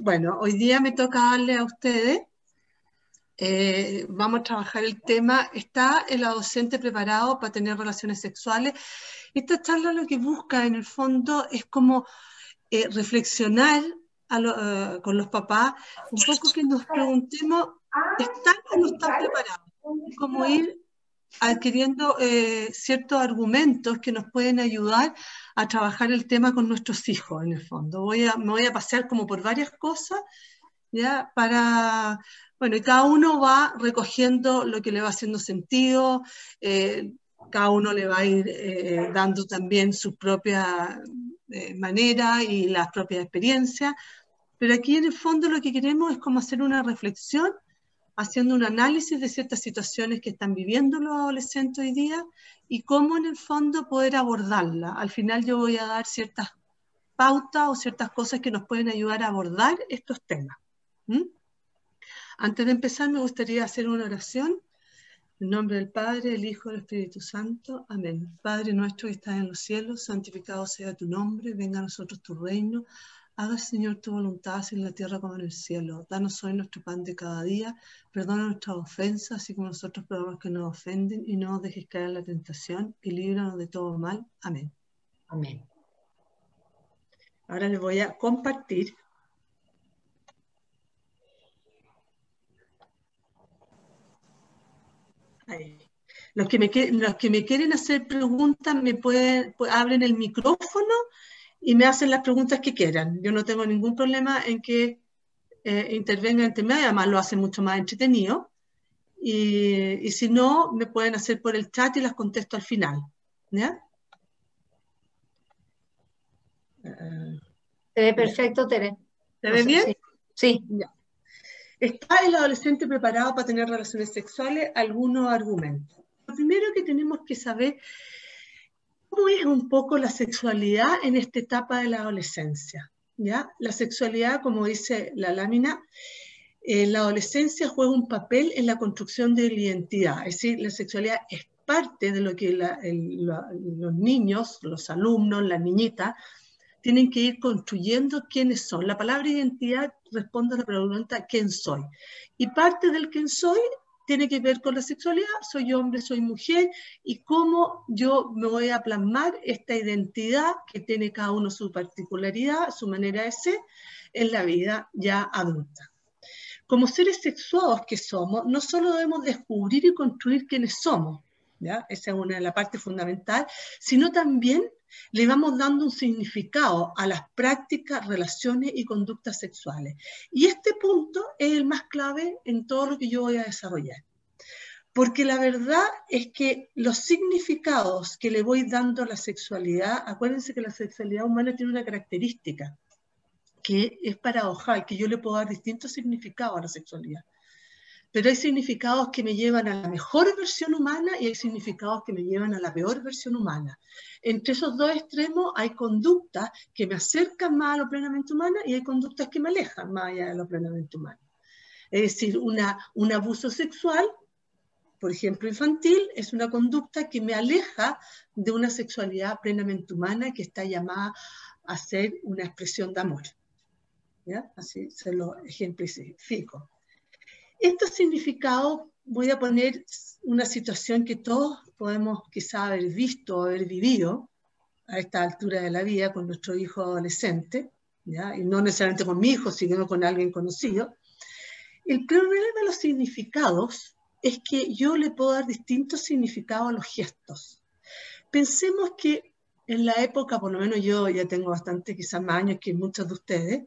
Bueno, hoy día me toca darle a ustedes, vamos a trabajar el tema, ¿está el adolescente preparado para tener relaciones sexuales? Esta charla lo que busca en el fondo es como reflexionar con los papás, un poco que nos preguntemos, ¿están o no están preparados? Y como ir adquiriendo ciertos argumentos que nos pueden ayudar a trabajar el tema con nuestros hijos, en el fondo. Me voy a pasear como por varias cosas, ¿ya? Bueno, y cada uno va recogiendo lo que le va haciendo sentido, cada uno le va a ir dando también su propia manera y las propias experiencias, pero aquí en el fondo lo que queremos es como hacer una reflexión, haciendo un análisis de ciertas situaciones que están viviendo los adolescentes hoy día y cómo en el fondo poder abordarla. Al final yo voy a dar ciertas pautas o ciertas cosas que nos pueden ayudar a abordar estos temas. ¿Mm? Antes de empezar me gustaría hacer una oración. En nombre del Padre, del Hijo y del Espíritu Santo. Amén. Padre nuestro que estás en los cielos, santificado sea tu nombre, venga a nosotros tu reino. Haga, Señor, tu voluntad, así en la tierra como en el cielo. Danos hoy nuestro pan de cada día. Perdona nuestras ofensas, así como nosotros perdonamos que nos ofenden. Y no nos dejes caer en la tentación, y líbranos de todo mal. Amén. Amén. Ahora les voy a compartir. Ahí. Los que me quieren hacer preguntas, abren el micrófono y me hacen las preguntas que quieran. Yo no tengo ningún problema en que intervengan entre medio, además lo hace mucho más entretenido. Y si no, me pueden hacer por el chat y las contesto al final. ¿Ya? Se ve perfecto, Tere. ¿Se ve bien? Sí. Ya. ¿Está el adolescente preparado para tener relaciones sexuales? Algunos argumentos. Lo primero que tenemos que saber, ¿cómo es un poco la sexualidad en esta etapa de la adolescencia? ¿Ya? La sexualidad, como dice la lámina, en la adolescencia juega un papel en la construcción de la identidad. Es decir, la sexualidad es parte de lo que los niños, los alumnos, las niñitas, tienen que ir construyendo quiénes son. La palabra identidad responde a la pregunta ¿quién soy? Y parte del quién soy tiene que ver con la sexualidad, soy hombre, soy mujer, y cómo yo me voy a plasmar esta identidad que tiene cada uno su particularidad, su manera de ser, en la vida ya adulta. Como seres sexuados que somos, no solo debemos descubrir y construir quiénes somos, ¿ya? Esa es la parte fundamental, sino también le vamos dando un significado a las prácticas, relaciones y conductas sexuales. Y este punto es el más clave en todo lo que yo voy a desarrollar. Porque la verdad es que los significados que le voy dando a la sexualidad, acuérdense que la sexualidad humana tiene una característica que es paradojal, que yo le puedo dar distintos significados a la sexualidad. Pero hay significados que me llevan a la mejor versión humana y hay significados que me llevan a la peor versión humana. Entre esos dos extremos hay conductas que me acercan más a lo plenamente humano y hay conductas que me alejan más allá de lo plenamente humano. Es decir, un abuso sexual, por ejemplo infantil, es una conducta que me aleja de una sexualidad plenamente humana que está llamada a ser una expresión de amor. ¿Ya? Así se lo ejemplifico. Estos significados, voy a poner una situación que todos podemos quizá haber visto o haber vivido a esta altura de la vida con nuestro hijo adolescente, ¿ya? Y no necesariamente con mi hijo, sino con alguien conocido. El problema de los significados es que yo le puedo dar distintos significados a los gestos. Pensemos que en la época, por lo menos yo ya tengo bastante, quizás más años que muchos de ustedes,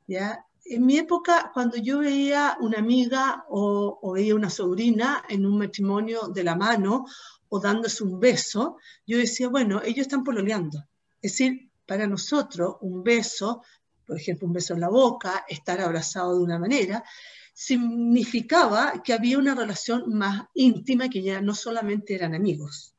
¿ya? En mi época, cuando yo veía una amiga o veía una sobrina en un matrimonio de la mano o dándose un beso, yo decía, bueno, ellos están pololeando. Es decir, para nosotros un beso, por ejemplo, un beso en la boca, estar abrazado de una manera, significaba que había una relación más íntima, que ya no solamente eran amigos.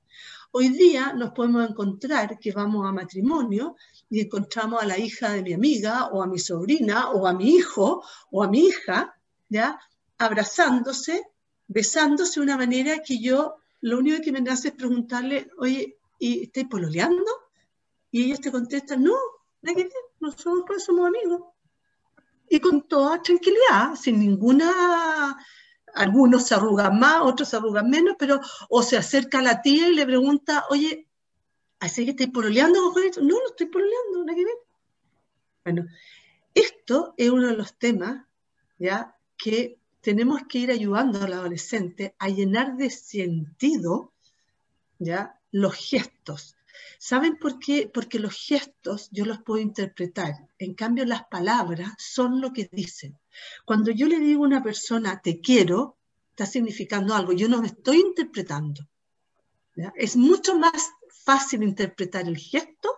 Hoy día nos podemos encontrar que vamos a matrimonio y encontramos a la hija de mi amiga o a mi sobrina o a mi hijo o a mi hija, ¿ya? Abrazándose, besándose de una manera que yo, lo único que me hace es preguntarle, oye, ¿y estáis pololeando? Y ellos te contestan, no, nosotros somos amigos. y con toda tranquilidad, sin ninguna... Algunos se arrugan más, otros se arrugan menos, pero o se acerca a la tía y le pregunta, oye, ¿así que estoy pololeando con Juanito? No, no estoy pololeando, nada que ver. Bueno, esto es uno de los temas, ¿ya?, que tenemos que ir ayudando al adolescente a llenar de sentido, ¿ya?, los gestos. ¿Saben por qué? Porque los gestos yo los puedo interpretar. En cambio, las palabras son lo que dicen. Cuando yo le digo a una persona, te quiero, está significando algo. Yo no me estoy interpretando, ¿ya? Es mucho más fácil interpretar el gesto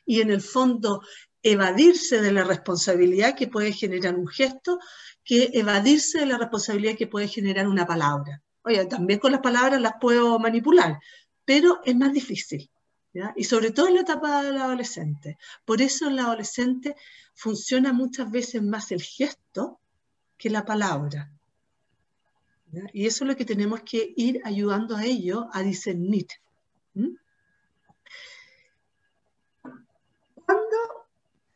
y en el fondo evadirse de la responsabilidad que puede generar un gesto que evadirse de la responsabilidad que puede generar una palabra. Oye, también con las palabras las puedo manipular, pero es más difícil, ¿ya? Y sobre todo en la etapa del adolescente. Por eso en el adolescente funciona muchas veces más el gesto que la palabra, ¿ya? Y eso es lo que tenemos que ir ayudando a ellos a discernir. ¿Mm? ¿Cuándo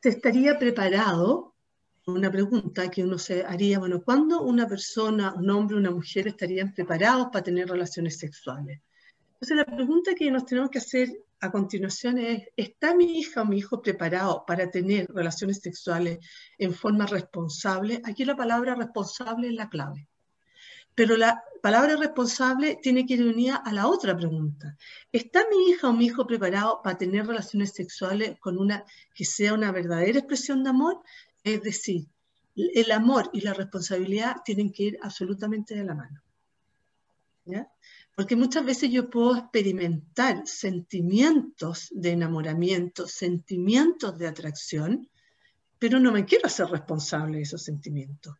se estaría preparado? Una pregunta que uno se haría, bueno, ¿cuándo una persona, un hombre, una mujer estarían preparados para tener relaciones sexuales? Entonces la pregunta que nos tenemos que hacer a continuación es, ¿está mi hija o mi hijo preparado para tener relaciones sexuales en forma responsable? Aquí la palabra responsable es la clave. Pero la palabra responsable tiene que ir unida a la otra pregunta. ¿Está mi hija o mi hijo preparado para tener relaciones sexuales con una que sea una verdadera expresión de amor? Es decir, el amor y la responsabilidad tienen que ir absolutamente de la mano, ¿ya? Porque muchas veces yo puedo experimentar sentimientos de enamoramiento, sentimientos de atracción, pero no me quiero hacer responsable de esos sentimientos,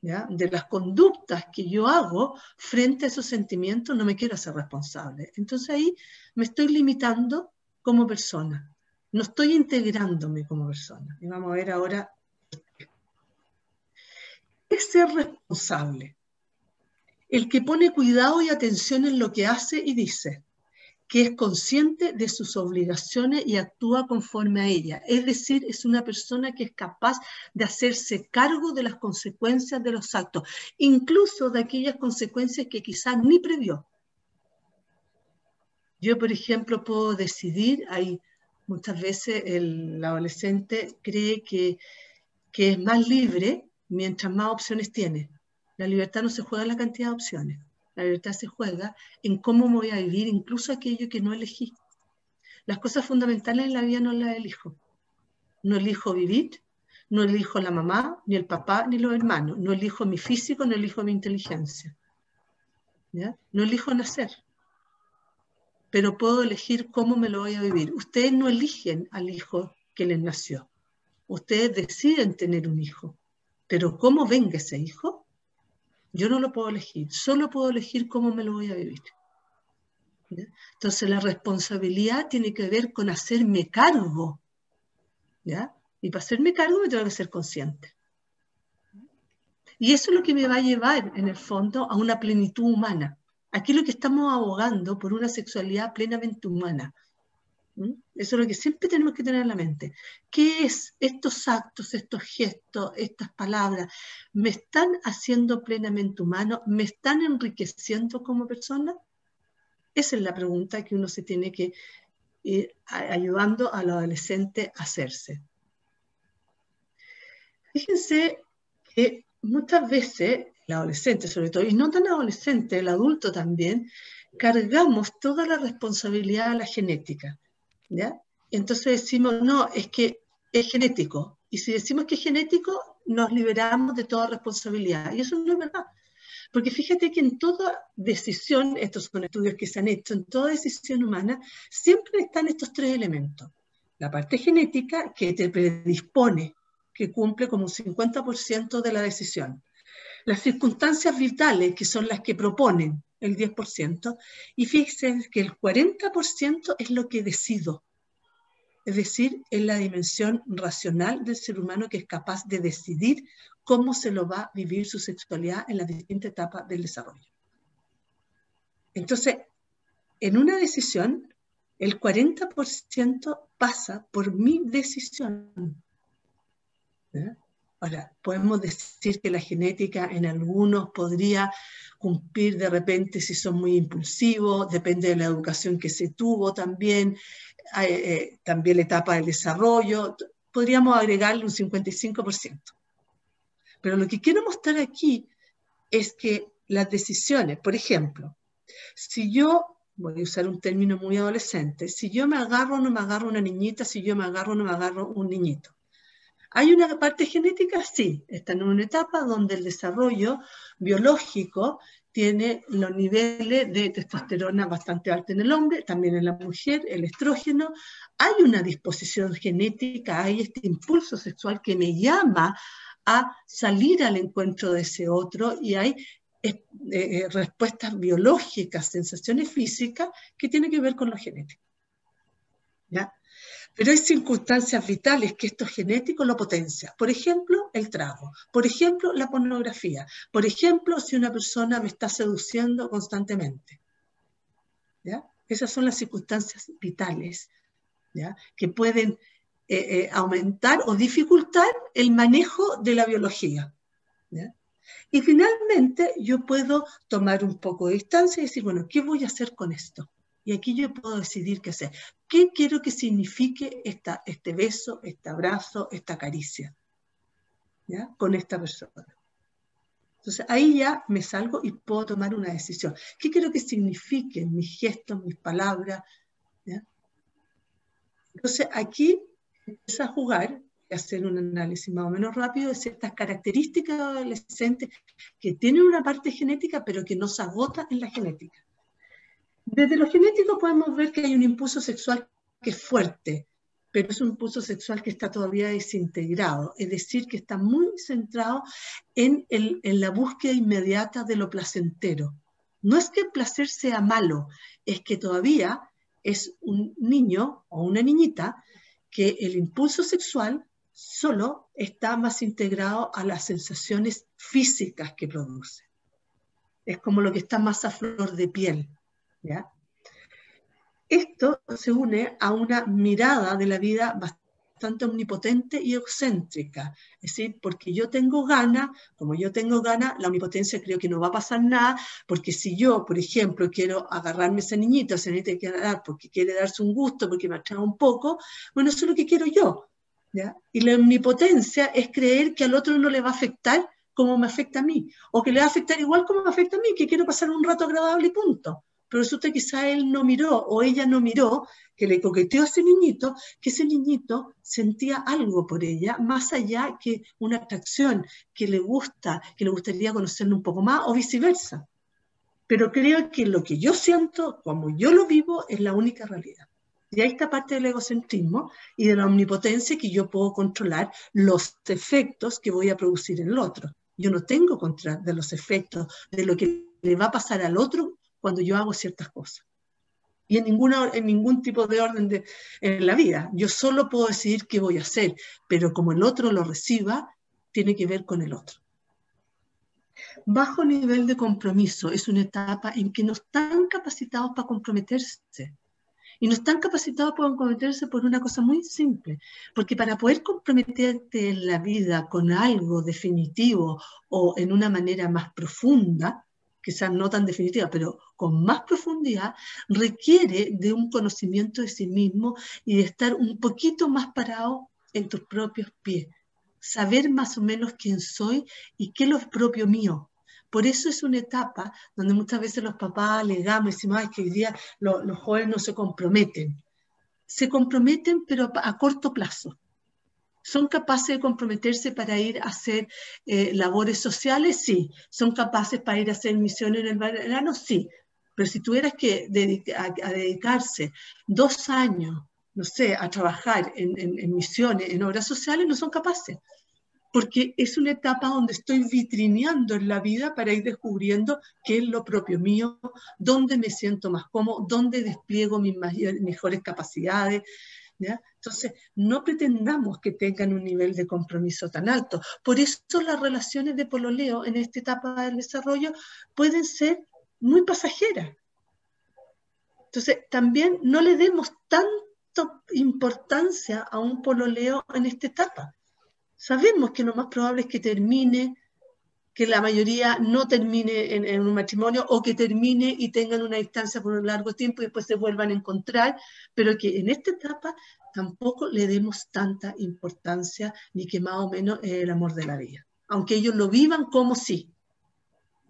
¿ya? De las conductas que yo hago frente a esos sentimientos no me quiero hacer responsable. Entonces ahí me estoy limitando como persona, no estoy integrándome como persona. Y vamos a ver ahora, ¿qué es ser responsable? El que pone cuidado y atención en lo que hace y dice, que es consciente de sus obligaciones y actúa conforme a ellas. Es decir, es una persona que es capaz de hacerse cargo de las consecuencias de los actos, incluso de aquellas consecuencias que quizás ni previó. Yo, por ejemplo, puedo decidir, hay muchas veces el adolescente cree que es más libre mientras más opciones tiene. La libertad no se juega en la cantidad de opciones. La libertad se juega en cómo me voy a vivir, incluso aquello que no elegí. Las cosas fundamentales en la vida no las elijo. No elijo vivir, no elijo la mamá, ni el papá, ni los hermanos. No elijo mi físico, no elijo mi inteligencia, ¿ya? No elijo nacer, pero puedo elegir cómo me lo voy a vivir. Ustedes no eligen al hijo que les nació. Ustedes deciden tener un hijo, pero cómo venga ese hijo, yo no lo puedo elegir. Solo puedo elegir cómo me lo voy a vivir, ¿ya? Entonces la responsabilidad tiene que ver con hacerme cargo, ¿ya? Y para hacerme cargo me tengo que ser consciente. Y eso es lo que me va a llevar, en el fondo, a una plenitud humana. Aquí lo que estamos abogando por una sexualidad plenamente humana. Eso es lo que siempre tenemos que tener en la mente. ¿Qué es estos actos, estos gestos, estas palabras? ¿Me están haciendo plenamente humano? ¿Me están enriqueciendo como persona? Esa es la pregunta que uno se tiene que ir ayudando al adolescente a hacerse. Fíjense que muchas veces, el adolescente sobre todo, y no tan adolescente, el adulto también, cargamos toda la responsabilidad a la genética, ¿ya? Entonces decimos, no, es que es genético. Y si decimos que es genético, nos liberamos de toda responsabilidad. Y eso no es verdad. Porque fíjate que en toda decisión, estos son estudios que se han hecho, en toda decisión humana, siempre están estos tres elementos. La parte genética que te predispone, que cumple como un 50% de la decisión. Las circunstancias vitales, que son las que proponen el 10%, y fíjense que el 40% es lo que decido. Es decir, es la dimensión racional del ser humano que es capaz de decidir cómo se lo va a vivir su sexualidad en las distintas etapas del desarrollo. Entonces, en una decisión, el 40% pasa por mi decisión, ¿ya? Ahora, podemos decir que la genética en algunos podría cumplir de repente si son muy impulsivos, depende de la educación que se tuvo también, también la etapa del desarrollo, podríamos agregarle un 55%. Pero lo que quiero mostrar aquí es que las decisiones, por ejemplo, si yo, voy a usar un término muy adolescente, si yo me agarro o no me agarro una niñita, si yo me agarro o no me agarro un niñito. ¿Hay una parte genética? Sí, está en una etapa donde el desarrollo biológico tiene los niveles de testosterona bastante altos en el hombre, también en la mujer, el estrógeno. Hay una disposición genética, hay este impulso sexual que me llama a salir al encuentro de ese otro y hay respuestas biológicas, sensaciones físicas que tienen que ver con lo genético. ¿Ya? Pero hay circunstancias vitales que esto genético lo potencia. Por ejemplo, el trago. Por ejemplo, la pornografía. Por ejemplo, si una persona me está seduciendo constantemente. ¿Ya? Esas son las circunstancias vitales, ¿ya? Que pueden aumentar o dificultar el manejo de la biología. ¿Ya? Y finalmente yo puedo tomar un poco de distancia y decir, bueno, ¿qué voy a hacer con esto? Y aquí yo puedo decidir qué hacer. ¿Qué quiero que signifique este beso, este abrazo, esta caricia? ¿Ya? Con esta persona. Entonces ahí ya me salgo y puedo tomar una decisión. ¿Qué quiero que signifiquen mis gestos, mis palabras? ¿Ya? Entonces aquí empieza a jugar y hacer un análisis más o menos rápido de ciertas características adolescentes que tienen una parte genética pero que no se agota en la genética. Desde lo genético podemos ver que hay un impulso sexual que es fuerte, pero es un impulso sexual que está todavía desintegrado, es decir, que está muy centrado en la búsqueda inmediata de lo placentero. No es que el placer sea malo, es que todavía es un niño o una niñita que el impulso sexual solo está más integrado a las sensaciones físicas que produce. Es como lo que está más a flor de piel, ¿ya? Esto se une a una mirada de la vida bastante omnipotente y excéntrica. Es decir, porque yo tengo ganas, como yo tengo ganas, la omnipotencia creo que no va a pasar nada, porque si yo, por ejemplo, quiero agarrarme a esa niñita quiere agarrar porque quiere darse un gusto, porque me atrae un poco, bueno, eso es lo que quiero yo. ¿Ya? Y la omnipotencia es creer que al otro no le va a afectar como me afecta a mí, o que le va a afectar igual como me afecta a mí, que quiero pasar un rato agradable y punto. Pero resulta que quizá él no miró o ella no miró, que le coqueteó a ese niñito, que ese niñito sentía algo por ella, más allá que una atracción, que le gusta, que le gustaría conocerlo un poco más o viceversa. Pero creo que lo que yo siento, como yo lo vivo, es la única realidad. Y ahí está parte del egocentrismo y de la omnipotencia que yo puedo controlar los efectos que voy a producir en el otro. Yo no tengo control de los efectos, de lo que le va a pasar al otro cuando yo hago ciertas cosas. Y en ningún tipo de orden en la vida. Yo solo puedo decidir qué voy a hacer, pero como el otro lo reciba, tiene que ver con el otro. Bajo nivel de compromiso es una etapa en que no están capacitados para comprometerse. Y no están capacitados para comprometerse por una cosa muy simple, porque para poder comprometerte en la vida con algo definitivo o en una manera más profunda, quizás no tan definitiva, pero con más profundidad, requiere de un conocimiento de sí mismo y de estar un poquito más parado en tus propios pies, saber más o menos quién soy y qué es lo propio mío. Por eso es una etapa donde muchas veces los papás alegamos y decimos, que hoy día los jóvenes no se comprometen. Se comprometen, pero a corto plazo. ¿Son capaces de comprometerse para ir a hacer labores sociales? Sí. ¿Son capaces para ir a hacer misiones en el verano? Sí. Pero si tuvieras que dedicarse 2 años, no sé, a trabajar en misiones, en obras sociales, no son capaces. Porque es una etapa donde estoy vitrineando en la vida para ir descubriendo qué es lo propio mío, dónde me siento más cómodo, dónde despliego mis mejores capacidades, ¿ya? Entonces, no pretendamos que tengan un nivel de compromiso tan alto. Por eso las relaciones de pololeo en esta etapa del desarrollo pueden ser muy pasajeras. Entonces, también no le demos tanta importancia a un pololeo en esta etapa. Sabemos que lo más probable es que termine, que la mayoría no termine en un matrimonio o que termine y tengan una distancia por un largo tiempo y después se vuelvan a encontrar, pero que en esta etapa tampoco le demos tanta importancia ni que más o menos el amor de la vida, aunque ellos lo vivan como sí.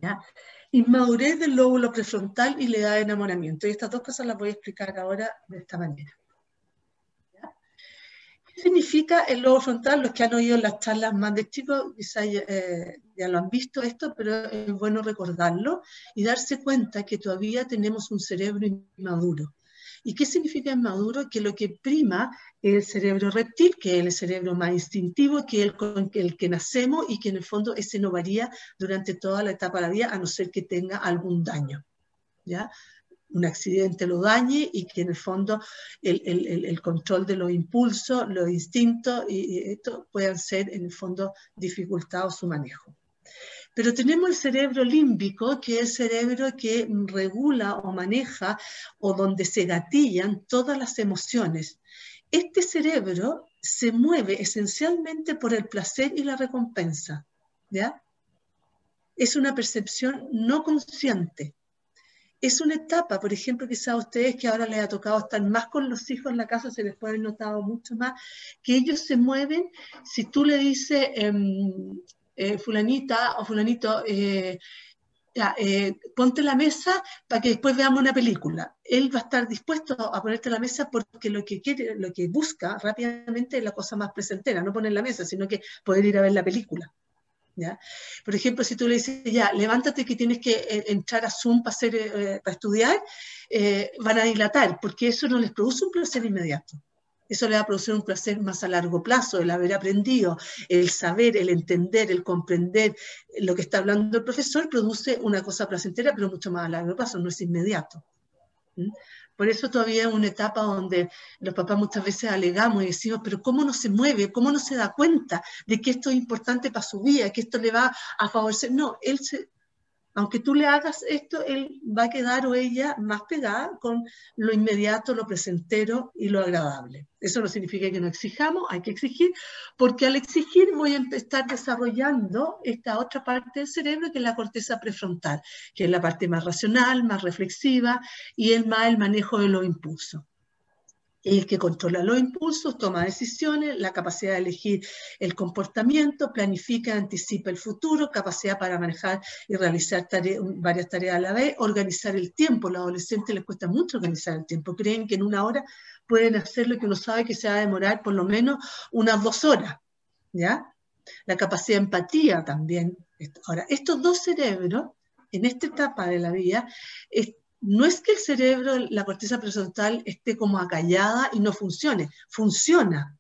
¿Ya? Inmadurez del lóbulo prefrontal y la edad de enamoramiento. Y estas dos cosas las voy a explicar ahora de esta manera. ¿Ya? ¿Qué significa el lobo frontal? Los que han oído las charlas más de chicos quizás ya lo han visto esto, pero es bueno recordarlo y darse cuenta que todavía tenemos un cerebro inmaduro. ¿Y qué significa inmaduro? Que lo que prima es el cerebro reptil, que es el cerebro más instintivo, que es con el que nacemos y que en el fondo ese no varía durante toda la etapa de la vida, a no ser que tenga algún daño, ¿ya? Un accidente lo dañe y que en el fondo el control de los impulsos, los instintos y esto puedan ser en el fondo dificultados su manejo. Pero tenemos el cerebro límbico, que es el cerebro que regula o maneja o donde se gatillan todas las emociones. Este cerebro se mueve esencialmente por el placer y la recompensa, ¿ya? Es una percepción no consciente. Es una etapa, por ejemplo, quizás a ustedes que ahora les ha tocado estar más con los hijos en la casa, se les puede haber notado mucho más, que ellos se mueven, si tú le dices, fulanita o fulanito, ponte la mesa para que después veamos una película. Él va a estar dispuesto a ponerte la mesa porque lo que quiere, lo que busca rápidamente es la cosa más placentera, no poner la mesa, sino que poder ir a ver la película. ¿Ya? Por ejemplo, si tú le dices, ya, levántate que tienes que entrar a Zoom para estudiar, van a dilatar, porque eso no les produce un placer inmediato. Eso le va a producir un placer más a largo plazo, el haber aprendido, el saber, el entender, el comprender lo que está hablando el profesor, produce una cosa placentera, pero mucho más a largo plazo, no es inmediato. Por eso todavía es una etapa donde los papás muchas veces alegamos y decimos, pero ¿cómo no se mueve? ¿Cómo no se da cuenta de que esto es importante para su vida, que esto le va a favorecer? No, aunque tú le hagas esto, él va a quedar o ella más pegada con lo inmediato, lo placentero y lo agradable. Eso no significa que no exijamos, hay que exigir, porque al exigir voy a estar desarrollando esta otra parte del cerebro que es la corteza prefrontal, que es la parte más racional, más reflexiva y el manejo de los impulsos. El que controla los impulsos, toma decisiones, la capacidad de elegir el comportamiento, planifica, anticipa el futuro, capacidad para manejar y realizar varias tareas a la vez, organizar el tiempo. A los adolescentes les cuesta mucho organizar el tiempo. Creen que en una hora pueden hacer lo que uno sabe que se va a demorar por lo menos unas 2 horas, ¿ya? La capacidad de empatía también. Ahora, estos dos cerebros, en esta etapa de la vida, no es que el cerebro, la corteza prefrontal, esté como acallada y no funcione. Funciona,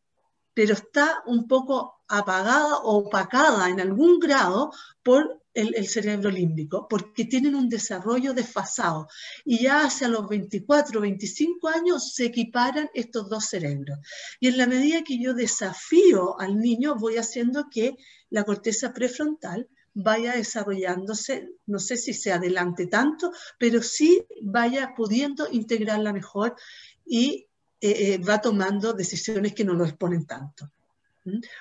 pero está un poco apagada o opacada en algún grado por el cerebro límbico, porque tienen un desarrollo desfasado. Y ya hacia los 24, 25 años se equiparan estos dos cerebros. Y en la medida que yo desafío al niño, voy haciendo que la corteza prefrontal vaya desarrollándose, no sé si se adelante tanto, pero sí vaya pudiendo integrarla mejor y va tomando decisiones que no lo exponen tanto.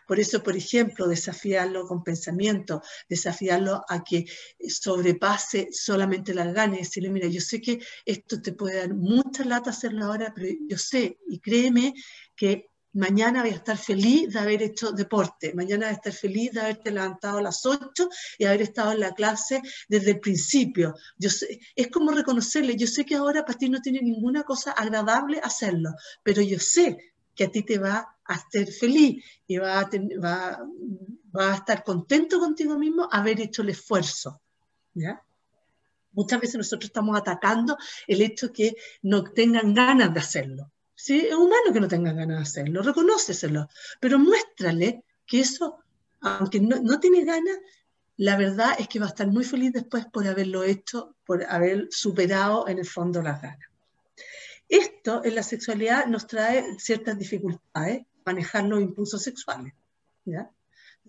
Por eso, por ejemplo, desafiarlo con pensamiento, desafiarlo a que sobrepase solamente las ganas y decirle, mira, yo sé que esto te puede dar mucha lata hacerlo ahora, pero yo sé y créeme que mañana voy a estar feliz de haber hecho deporte, mañana voy a estar feliz de haberte levantado a las 8 y haber estado en la clase desde el principio. Yo sé, es como reconocerle, yo sé que ahora para ti no tiene ninguna cosa agradable hacerlo, pero yo sé que a ti te va a hacer feliz y va a estar contento contigo mismo haber hecho el esfuerzo, ¿ya? Muchas veces nosotros estamos atacando el hecho que no tengan ganas de hacerlo. ¿Sí? Es humano que no tengan ganas de hacerlo, reconóceselo, pero muéstrale que eso, aunque no tiene ganas, la verdad es que va a estar muy feliz después por haberlo hecho, por haber superado en el fondo las ganas. Esto en la sexualidad nos trae ciertas dificultades, manejar los impulsos sexuales, ¿ya?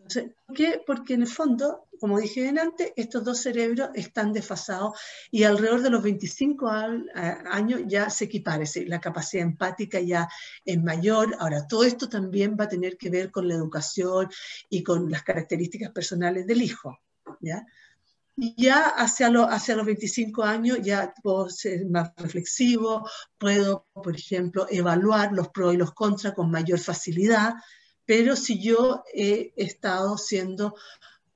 Entonces, ¿por qué? Porque en el fondo, como dije antes, estos dos cerebros están desfasados y alrededor de los 25 años ya se equipara, es decir, la capacidad empática ya es mayor. Ahora, todo esto también va a tener que ver con la educación y con las características personales del hijo, ¿ya? Y ya hacia los 25 años ya puedo ser más reflexivo, puedo, por ejemplo, evaluar los pros y los contras con mayor facilidad, pero si yo he estado siendo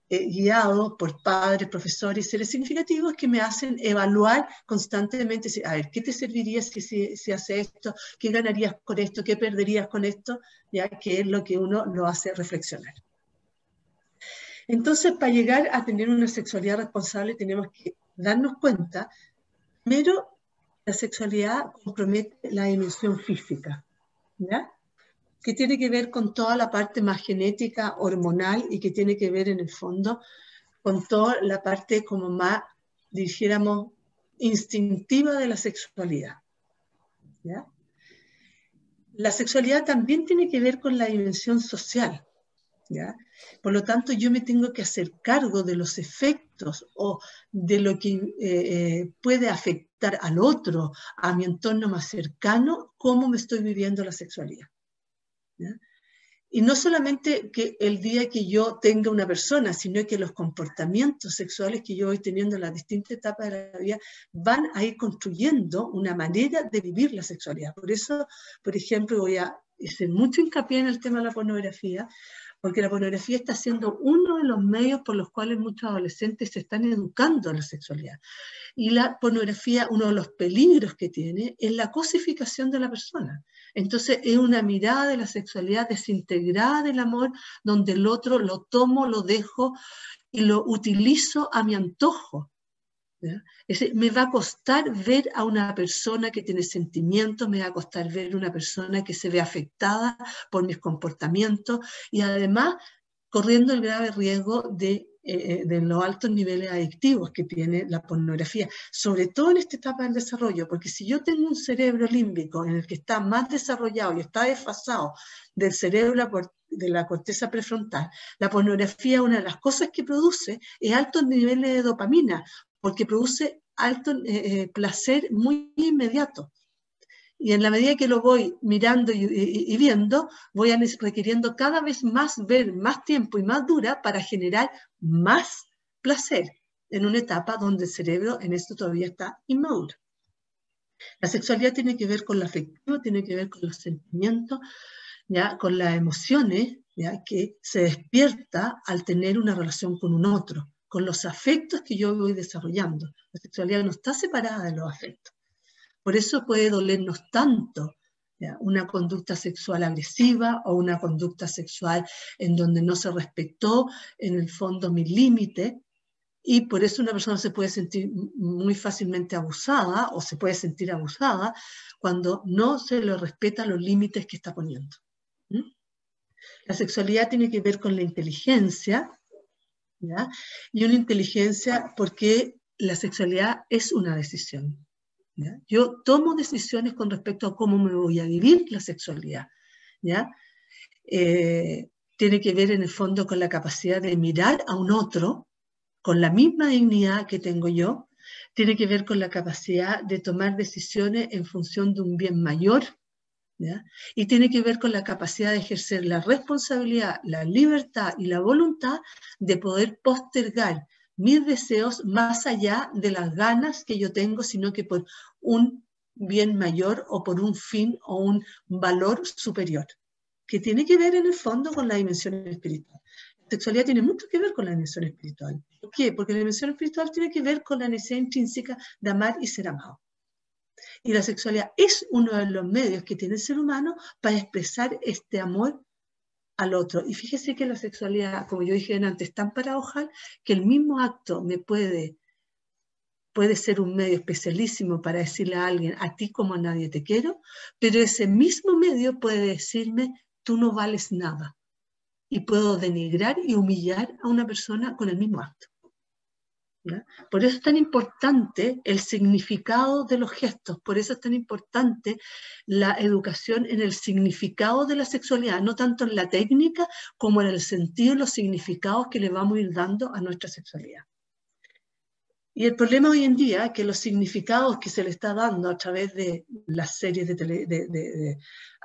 guiado por padres, profesores y seres significativos que me hacen evaluar constantemente, a ver, ¿qué te serviría si haces esto? ¿Qué ganarías con esto? ¿Qué perderías con esto? Ya que es lo que uno lo hace reflexionar. Entonces, para llegar a tener una sexualidad responsable, tenemos que darnos cuenta, primero, la sexualidad compromete la dimensión física, ¿ya? Que tiene que ver con toda la parte más genética, hormonal, y que tiene que ver, en el fondo, con toda la parte como más, dijéramos, instintiva de la sexualidad, ¿ya? La sexualidad también tiene que ver con la dimensión social, ¿ya? Por lo tanto, yo me tengo que hacer cargo de los efectos o de lo que puede afectar al otro, a mi entorno más cercano, cómo me estoy viviendo la sexualidad, ¿ya? Y no solamente que el día que yo tenga una persona, sino que los comportamientos sexuales que yo voy teniendo en las distintas etapas de la vida van a ir construyendo una manera de vivir la sexualidad. Por eso, por ejemplo, voy a hacer mucho hincapié en el tema de la pornografía, porque la pornografía está siendo uno de los medios por los cuales muchos adolescentes se están educando en la sexualidad. Y la pornografía, uno de los peligros que tiene es la cosificación de la persona. Entonces es una mirada de la sexualidad desintegrada del amor, donde el otro lo tomo, lo dejo y lo utilizo a mi antojo, ¿ya? Es decir, me va a costar ver a una persona que tiene sentimientos, me va a costar ver a una persona que se ve afectada por mis comportamientos y además corriendo el grave riesgo de los altos niveles adictivos que tiene la pornografía, sobre todo en esta etapa del desarrollo, porque si yo tengo un cerebro límbico en el que está más desarrollado y está desfasado del cerebro de la corteza prefrontal, la pornografía, una de las cosas que produce es altos niveles de dopamina, porque produce alto placer muy inmediato. Y en la medida que lo voy mirando y viendo, voy requiriendo cada vez más ver, más tiempo y más dura para generar más placer en una etapa donde el cerebro en esto todavía está inmaduro. La sexualidad tiene que ver con lo afectivo, tiene que ver con los sentimientos, ¿ya? Con las emociones, ¿ya? Que se despierta al tener una relación con un otro, con los afectos que yo voy desarrollando. La sexualidad no está separada de los afectos. Por eso puede dolernos tanto, ¿ya? Una conducta sexual agresiva o una conducta sexual en donde no se respetó en el fondo mi límite, y por eso una persona se puede sentir muy fácilmente abusada o se puede sentir abusada cuando no se le respetan los límites que está poniendo. ¿Mm? La sexualidad tiene que ver con la inteligencia, ¿ya? Y una inteligencia porque la sexualidad es una decisión. ¿Ya? Yo tomo decisiones con respecto a cómo me voy a vivir la sexualidad, ¿ya? Tiene que ver en el fondo con la capacidad de mirar a un otro con la misma dignidad que tengo yo, tiene que ver con la capacidad de tomar decisiones en función de un bien mayor, ¿ya? Y tiene que ver con la capacidad de ejercer la responsabilidad, la libertad y la voluntad de poder postergar mis deseos más allá de las ganas que yo tengo, sino que por un bien mayor o por un fin o un valor superior, que tiene que ver en el fondo con la dimensión espiritual. La sexualidad tiene mucho que ver con la dimensión espiritual. ¿Por qué? Porque la dimensión espiritual tiene que ver con la necesidad intrínseca de amar y ser amado. Y la sexualidad es uno de los medios que tiene el ser humano para expresar este amor al otro. Y fíjese que la sexualidad, como yo dije antes, es tan paradojal que el mismo acto me puede ser un medio especialísimo para decirle a alguien, a ti como a nadie te quiero, pero ese mismo medio puede decirme, tú no vales nada. Y puedo denigrar y humillar a una persona con el mismo acto. ¿ya? Por eso es tan importante el significado de los gestos, por eso es tan importante la educación en el significado de la sexualidad, no tanto en la técnica como en el sentido y los significados que le vamos a ir dando a nuestra sexualidad. Y el problema hoy en día es que los significados que se le está dando a través de las series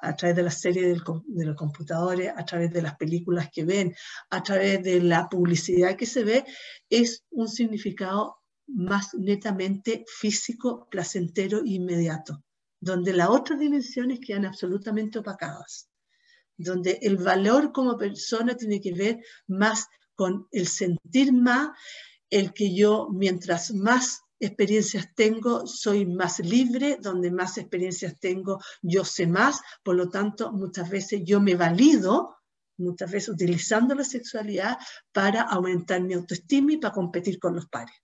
a través de las series de los computadores, a través de las películas que ven, a través de la publicidad que se ve, es un significado más netamente físico, placentero e inmediato, donde las otras dimensiones quedan absolutamente opacadas, donde el valor como persona tiene que ver más con el sentir más, el que yo, mientras más experiencias tengo, soy más libre, donde más experiencias tengo, yo sé más, por lo tanto, muchas veces yo me valido, muchas veces utilizando la sexualidad para aumentar mi autoestima y para competir con los pares.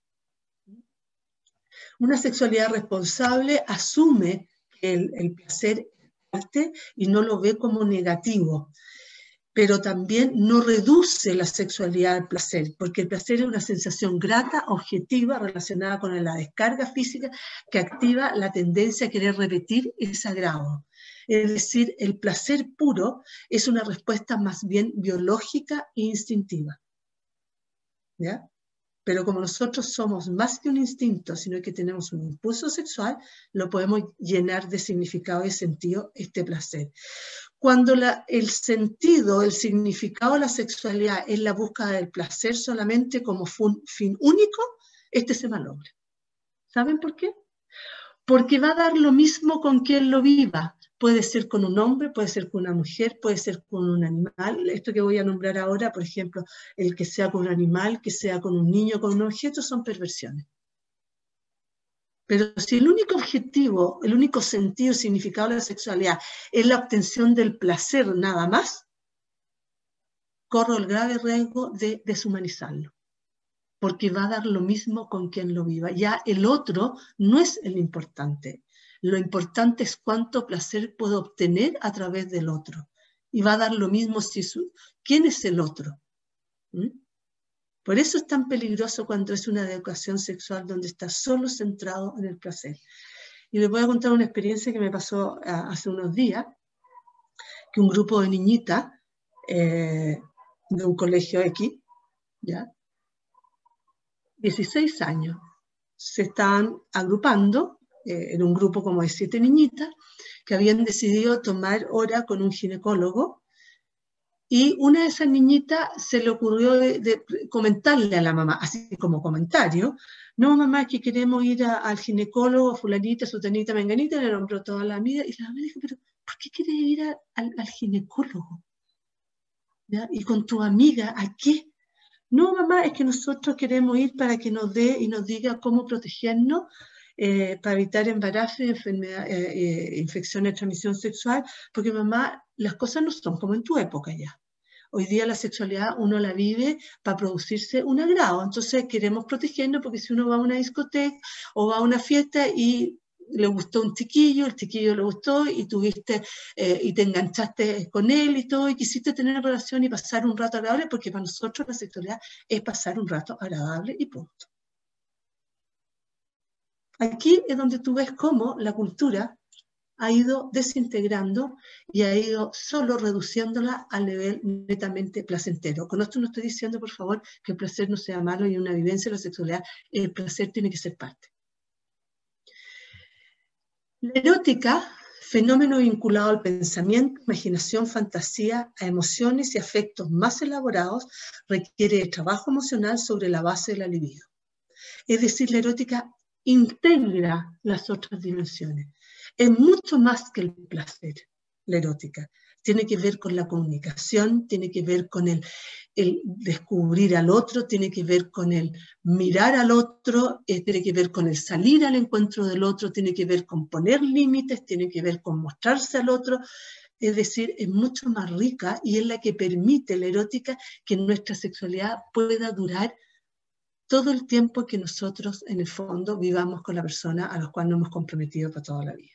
Una sexualidad responsable asume que el placer es parte y no lo ve como negativo, pero también no reduce la sexualidad al placer, porque el placer es una sensación grata, objetiva, relacionada con la descarga física que activa la tendencia a querer repetir ese agrado. Es decir, el placer puro es una respuesta más bien biológica e instintiva. ¿Ya? Pero como nosotros somos más que un instinto, sino que tenemos un impulso sexual, lo podemos llenar de significado y sentido este placer. Cuando el sentido, el significado de la sexualidad es la búsqueda del placer solamente como fin único, este se malogra. ¿Saben por qué? Porque va a dar lo mismo con quien lo viva. Puede ser con un hombre, puede ser con una mujer, puede ser con un animal. Esto que voy a nombrar ahora, por ejemplo, el que sea con un animal, que sea con un niño, con un objeto, son perversiones. Pero si el único objetivo, el único sentido, significado de la sexualidad es la obtención del placer nada más, corro el grave riesgo de deshumanizarlo, porque va a dar lo mismo con quien lo viva. Ya el otro no es el importante. Lo importante es cuánto placer puedo obtener a través del otro. Y va a dar lo mismo quién es el otro. ¿Mm? Por eso es tan peligroso cuando es una educación sexual donde está solo centrado en el placer. Y les voy a contar una experiencia que me pasó hace unos días, que un grupo de niñitas de un colegio X, ¿ya? 16 años, se estaban agrupando en un grupo como de 7 niñitas que habían decidido tomar hora con un ginecólogo. Y una de esas niñitas se le ocurrió de comentarle a la mamá, así como comentario, no mamá, que queremos ir al ginecólogo, fulanita, sutanita, menganita, le nombró toda la amiga, y la mamá le dijo, pero ¿por qué quieres ir al ginecólogo? ¿Ya? Y con tu amiga, ¿a qué? No mamá, es que nosotros queremos ir para que nos dé y nos diga cómo protegernos para evitar embarazo y infecciones de transmisión sexual, porque mamá, las cosas no son como en tu época ya. Hoy día la sexualidad uno la vive para producirse un agrado, entonces queremos protegernos porque si uno va a una discoteca o va a una fiesta y le gustó un chiquillo, el chiquillo le gustó y tuviste y te enganchaste con él y todo y quisiste tener relación y pasar un rato agradable, porque para nosotros la sexualidad es pasar un rato agradable y punto. Aquí es donde tú ves cómo la cultura ha ido desintegrando y ha ido solo reduciéndola al nivel netamente placentero. Con esto no estoy diciendo, por favor, que el placer no sea malo y una vivencia de la sexualidad, el placer tiene que ser parte. La erótica, fenómeno vinculado al pensamiento, imaginación, fantasía, a emociones y afectos más elaborados, requiere de trabajo emocional sobre la base de la libido. Es decir, la erótica integra las otras dimensiones. Es mucho más que el placer, la erótica. Tiene que ver con la comunicación, tiene que ver con el descubrir al otro, tiene que ver con el mirar al otro, tiene que ver con el salir al encuentro del otro, tiene que ver con poner límites, tiene que ver con mostrarse al otro. Es decir, es mucho más rica y es la que permite la erótica que nuestra sexualidad pueda durar todo el tiempo que nosotros, en el fondo, vivamos con la persona a la cual nos hemos comprometido para toda la vida.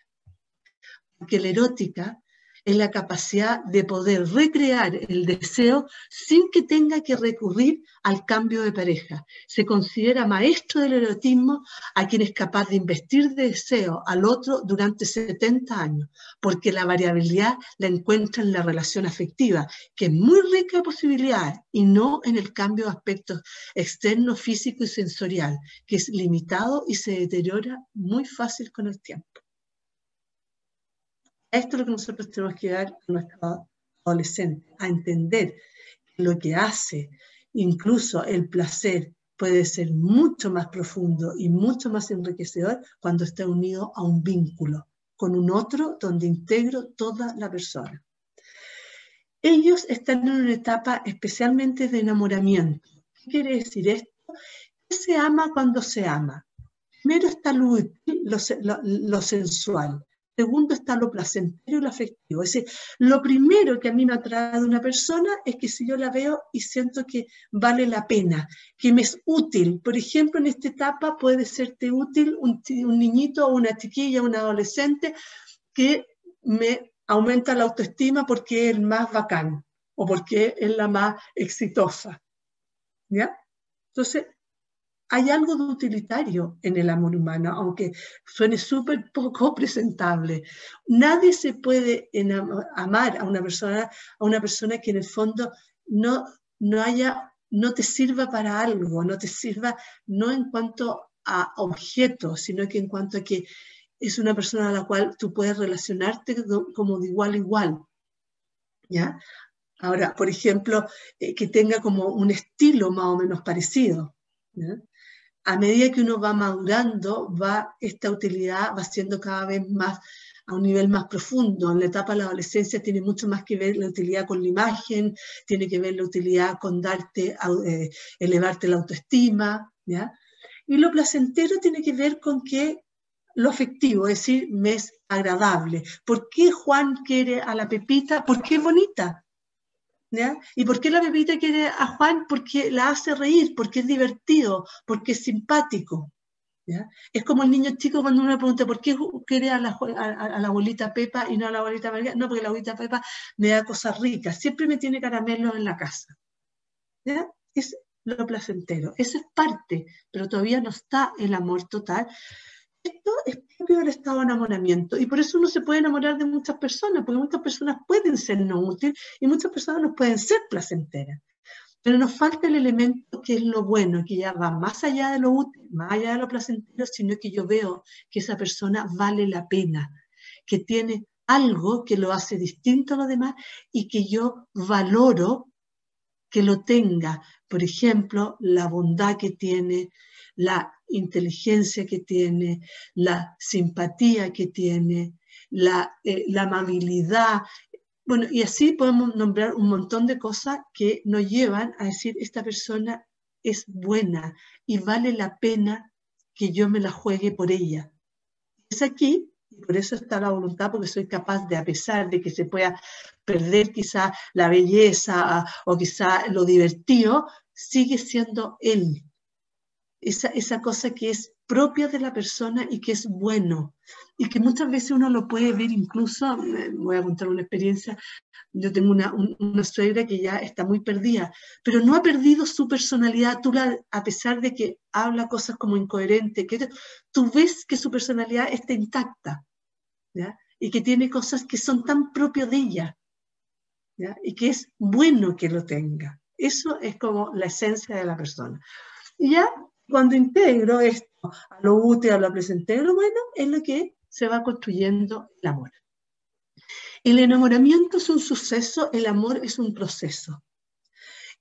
Porque la erótica es la capacidad de poder recrear el deseo sin que tenga que recurrir al cambio de pareja. Se considera maestro del erotismo a quien es capaz de investir de deseo al otro durante 70 años, porque la variabilidad la encuentra en la relación afectiva, que es muy rica de posibilidades, y no en el cambio de aspectos externos, físico y sensorial, que es limitado y se deteriora muy fácil con el tiempo. Esto es lo que nosotros tenemos que dar a nuestros adolescentes, a entender que lo que hace, incluso el placer, puede ser mucho más profundo y mucho más enriquecedor cuando está unido a un vínculo con un otro donde integro toda la persona. Ellos están en una etapa especialmente de enamoramiento. ¿Qué quiere decir esto? ¿Qué se ama cuando se ama? Primero está lo sensual. Segundo está lo placentero y lo afectivo. Es decir, lo primero que a mí me atrae de una persona es que si yo la veo y siento que vale la pena, que me es útil. Por ejemplo, en esta etapa puede serte útil un niñito o una chiquilla, un adolescente que me aumenta la autoestima porque es el más bacán o porque es la más exitosa. ¿Ya? Entonces, hay algo de utilitario en el amor humano, aunque suene súper poco presentable. Nadie se puede amar a una persona que en el fondo no te sirva para algo, no te sirva no en cuanto a objetos, sino que en cuanto a que es una persona a la cual tú puedes relacionarte como de igual a igual. ¿Ya? Ahora, por ejemplo, que tenga como un estilo más o menos parecido. ¿Ya? A medida que uno va madurando, esta utilidad va siendo cada vez más a un nivel más profundo. En la etapa de la adolescencia tiene mucho más que ver la utilidad con la imagen, tiene que ver la utilidad con elevarte la autoestima, ¿ya? Y lo placentero tiene que ver con que lo afectivo, es decir, me es agradable. ¿Por qué Juan quiere a la Pepita? Porque es bonita. ¿Ya? ¿Y por qué la Pepita quiere a Juan? Porque la hace reír, porque es divertido, porque es simpático. ¿Ya? Es como el niño chico cuando uno le pregunta ¿por qué quiere a la abuelita Pepa y no a la abuelita María? No, porque la abuelita Pepa me da cosas ricas, siempre me tiene caramelos en la casa. ¿Ya? Es lo placentero, eso es parte, pero todavía no está el amor total. Esto es propio del estado de enamoramiento y por eso uno se puede enamorar de muchas personas, porque muchas personas pueden ser no útiles y muchas personas no pueden ser placenteras. Pero nos falta el elemento que es lo bueno, que ya va más allá de lo útil, más allá de lo placentero, sino que yo veo que esa persona vale la pena, que tiene algo que lo hace distinto a los demás y que yo valoro que lo tenga. Por ejemplo, la bondad que tiene, la inteligencia que tiene, la simpatía que tiene, la amabilidad. Bueno, y así podemos nombrar un montón de cosas que nos llevan a decir, esta persona es buena y vale la pena que yo me la juegue por ella. Es aquí, y por eso está la voluntad, porque soy capaz de, a pesar de que se pueda perder quizá la belleza o quizá lo divertido, sigue siendo él. Esa cosa que es propia de la persona y que es bueno. Y que muchas veces uno lo puede ver incluso, voy a contar una experiencia, yo tengo una suegra que ya está muy perdida, pero no ha perdido su personalidad. A pesar de que habla cosas como incoherentes, tú ves que su personalidad está intacta, ¿ya? Y que tiene cosas que son tan propias de ella, ¿ya? Y que es bueno que lo tenga. Eso es como la esencia de la persona. Y ya cuando integro esto a lo útil, a lo placentero, bueno, es lo que se va construyendo el amor. El enamoramiento es un suceso, el amor es un proceso.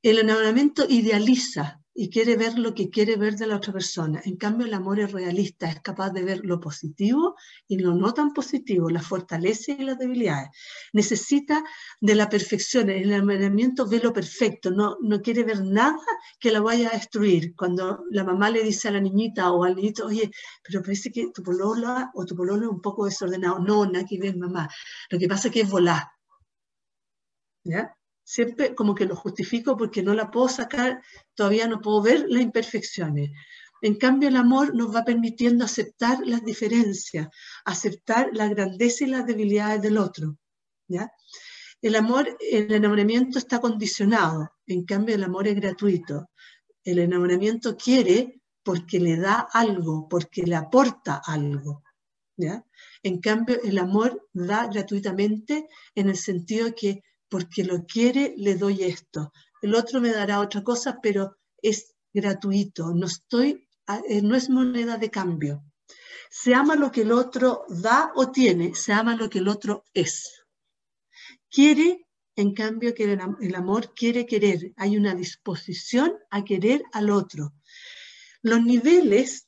El enamoramiento idealiza y quiere ver lo que quiere ver de la otra persona. En cambio, el amor es realista, es capaz de ver lo positivo y lo no tan positivo, las fortalezas y las debilidades. Necesita de la perfección. El enamoramiento ve lo perfecto, no quiere ver nada que la vaya a destruir. Cuando la mamá le dice a la niñita o al niñito, oye, pero parece que tu polola o tu pololo es un poco desordenado. No, nada que ver, mamá. Lo que pasa es que es volar. ¿Ya? Siempre como que lo justifico porque no la puedo sacar, todavía no puedo ver las imperfecciones. En cambio, el amor nos va permitiendo aceptar las diferencias, aceptar la grandeza y las debilidades del otro, ¿ya? El amor, el enamoramiento está condicionado, en cambio el amor es gratuito. El enamoramiento quiere porque le da algo, porque le aporta algo, ¿ya? En cambio el amor da gratuitamente en el sentido que porque lo quiere le doy esto. El otro me dará otra cosa, pero es gratuito, no es moneda de cambio. Se ama lo que el otro da o tiene, se ama lo que el otro es. Quiere, en cambio, que el amor quiere querer. Hay una disposición a querer al otro. Los niveles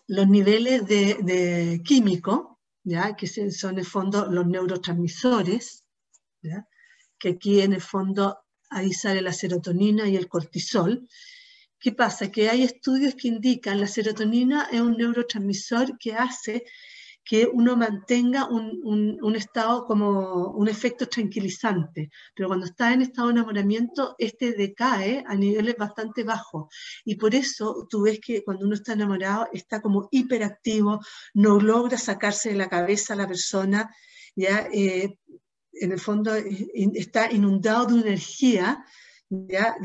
de químico, ¿ya? Que son en el fondo los neurotransmisores, ¿ya? Que aquí en el fondo ahí sale la serotonina y el cortisol. ¿Qué pasa? Que hay estudios que indican la serotonina es un neurotransmisor que hace que uno mantenga un estado como un efecto tranquilizante, pero cuando está en estado de enamoramiento, este decae a niveles bastante bajos, y por eso tú ves que cuando uno está enamorado está como hiperactivo, no logra sacarse de la cabeza a la persona, ya en el fondo está inundado de una energía, ¿ya?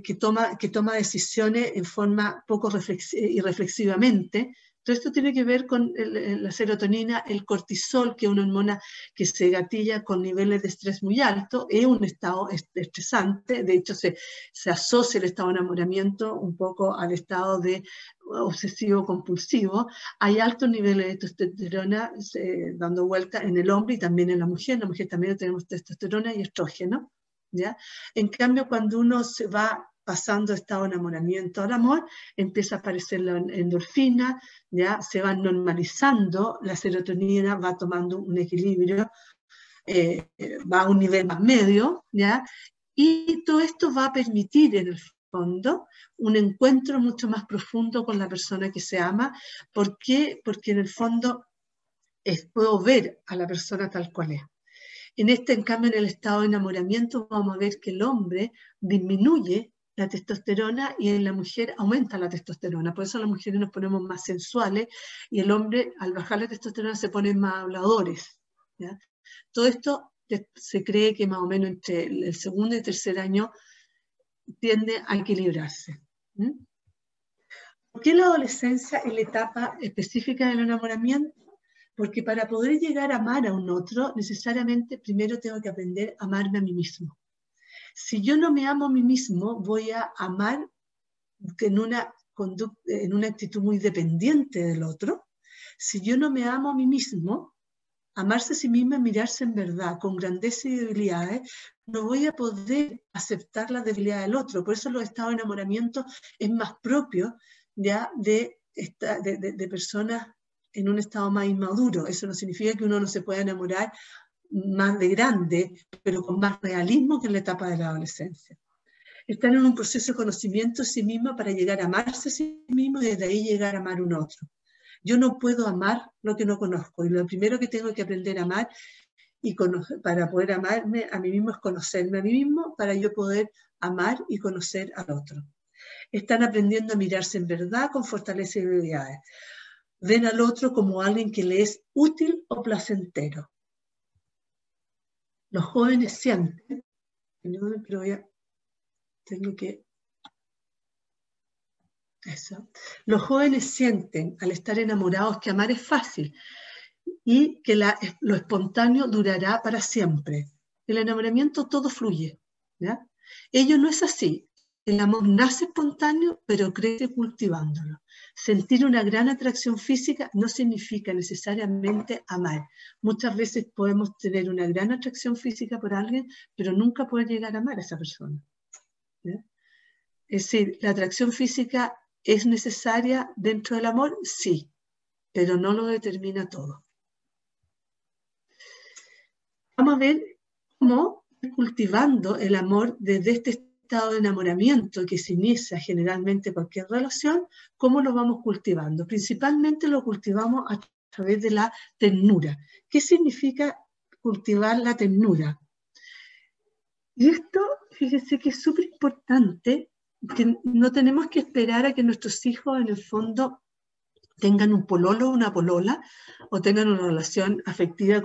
Que toma decisiones en forma poco irreflexivamente. Todo esto tiene que ver con la serotonina, el cortisol, que es una hormona que se gatilla con niveles de estrés muy altos, es un estado estresante, de hecho se asocia el estado de enamoramiento un poco al estado de obsesivo-compulsivo. Hay altos niveles de testosterona dando vuelta en el hombre y también en la mujer también tenemos testosterona y estrógeno, ¿ya? En cambio, cuando uno se va pasando de estado de enamoramiento al amor, empieza a aparecer la endorfina, ¿ya? Se va normalizando, la serotonina va tomando un equilibrio, va a un nivel más medio, ¿ya? Y todo esto va a permitir en el fondo un encuentro mucho más profundo con la persona que se ama. ¿Por qué? Porque en el fondo puedo ver a la persona tal cual es. En cambio, en el estado de enamoramiento vamos a ver que el hombre disminuye la testosterona y en la mujer aumenta la testosterona. Por eso las mujeres nos ponemos más sensuales y el hombre, al bajar la testosterona, se ponen más habladores, ¿ya? Todo esto se cree que más o menos entre el segundo y tercer año tiende a equilibrarse. ¿Por qué la adolescencia es la etapa específica del enamoramiento? Porque para poder llegar a amar a un otro, necesariamente primero tengo que aprender a amarme a mí mismo. Si yo no me amo a mí mismo, voy a amar en una actitud muy dependiente del otro. Si yo no me amo a mí mismo, amarse a sí misma, mirarse en verdad, con grandeza y debilidades, no voy a poder aceptar la debilidad del otro. Por eso los estados de enamoramiento es más propio ya de personas en un estado más inmaduro. Eso no significa que uno no se pueda enamorar más de grande, pero con más realismo que en la etapa de la adolescencia. Están en un proceso de conocimiento de sí mismo para llegar a amarse a sí mismo y desde ahí llegar a amar a un otro. Yo no puedo amar lo que no conozco, y lo primero que tengo que aprender a amar para poder amarme a mí mismo es conocerme a mí mismo para yo poder amar y conocer al otro. Están aprendiendo a mirarse en verdad con fortaleza y debilidades. Ven al otro como alguien que le es útil o placentero. Los jóvenes sienten, pero tengo que... Eso. Los jóvenes sienten al estar enamorados que amar es fácil y que lo espontáneo durará para siempre. El enamoramiento todo fluye, ¿ya? Ello no es así. El amor nace espontáneo, pero crece cultivándolo. Sentir una gran atracción física no significa necesariamente amar. Muchas veces podemos tener una gran atracción física por alguien, pero nunca poder llegar a amar a esa persona, ¿ya? Es decir, la atracción física es necesaria dentro del amor, sí, pero no lo determina todo. Vamos a ver cómo cultivando el amor desde este estado de enamoramiento que se inicia generalmente cualquier relación, cómo lo vamos cultivando. Principalmente lo cultivamos a través de la ternura. ¿Qué significa cultivar la ternura? Y esto, fíjense que es súper importante, que no tenemos que esperar a que nuestros hijos en el fondo tengan un pololo o una polola, o tengan una relación afectiva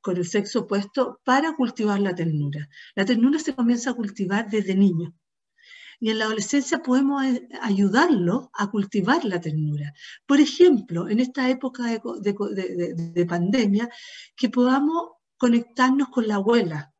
con el sexo opuesto para cultivar la ternura. La ternura se comienza a cultivar desde niño. Y en la adolescencia podemos ayudarlo a cultivar la ternura. Por ejemplo, en esta época de pandemia, que podamos conectarnos con la abuela.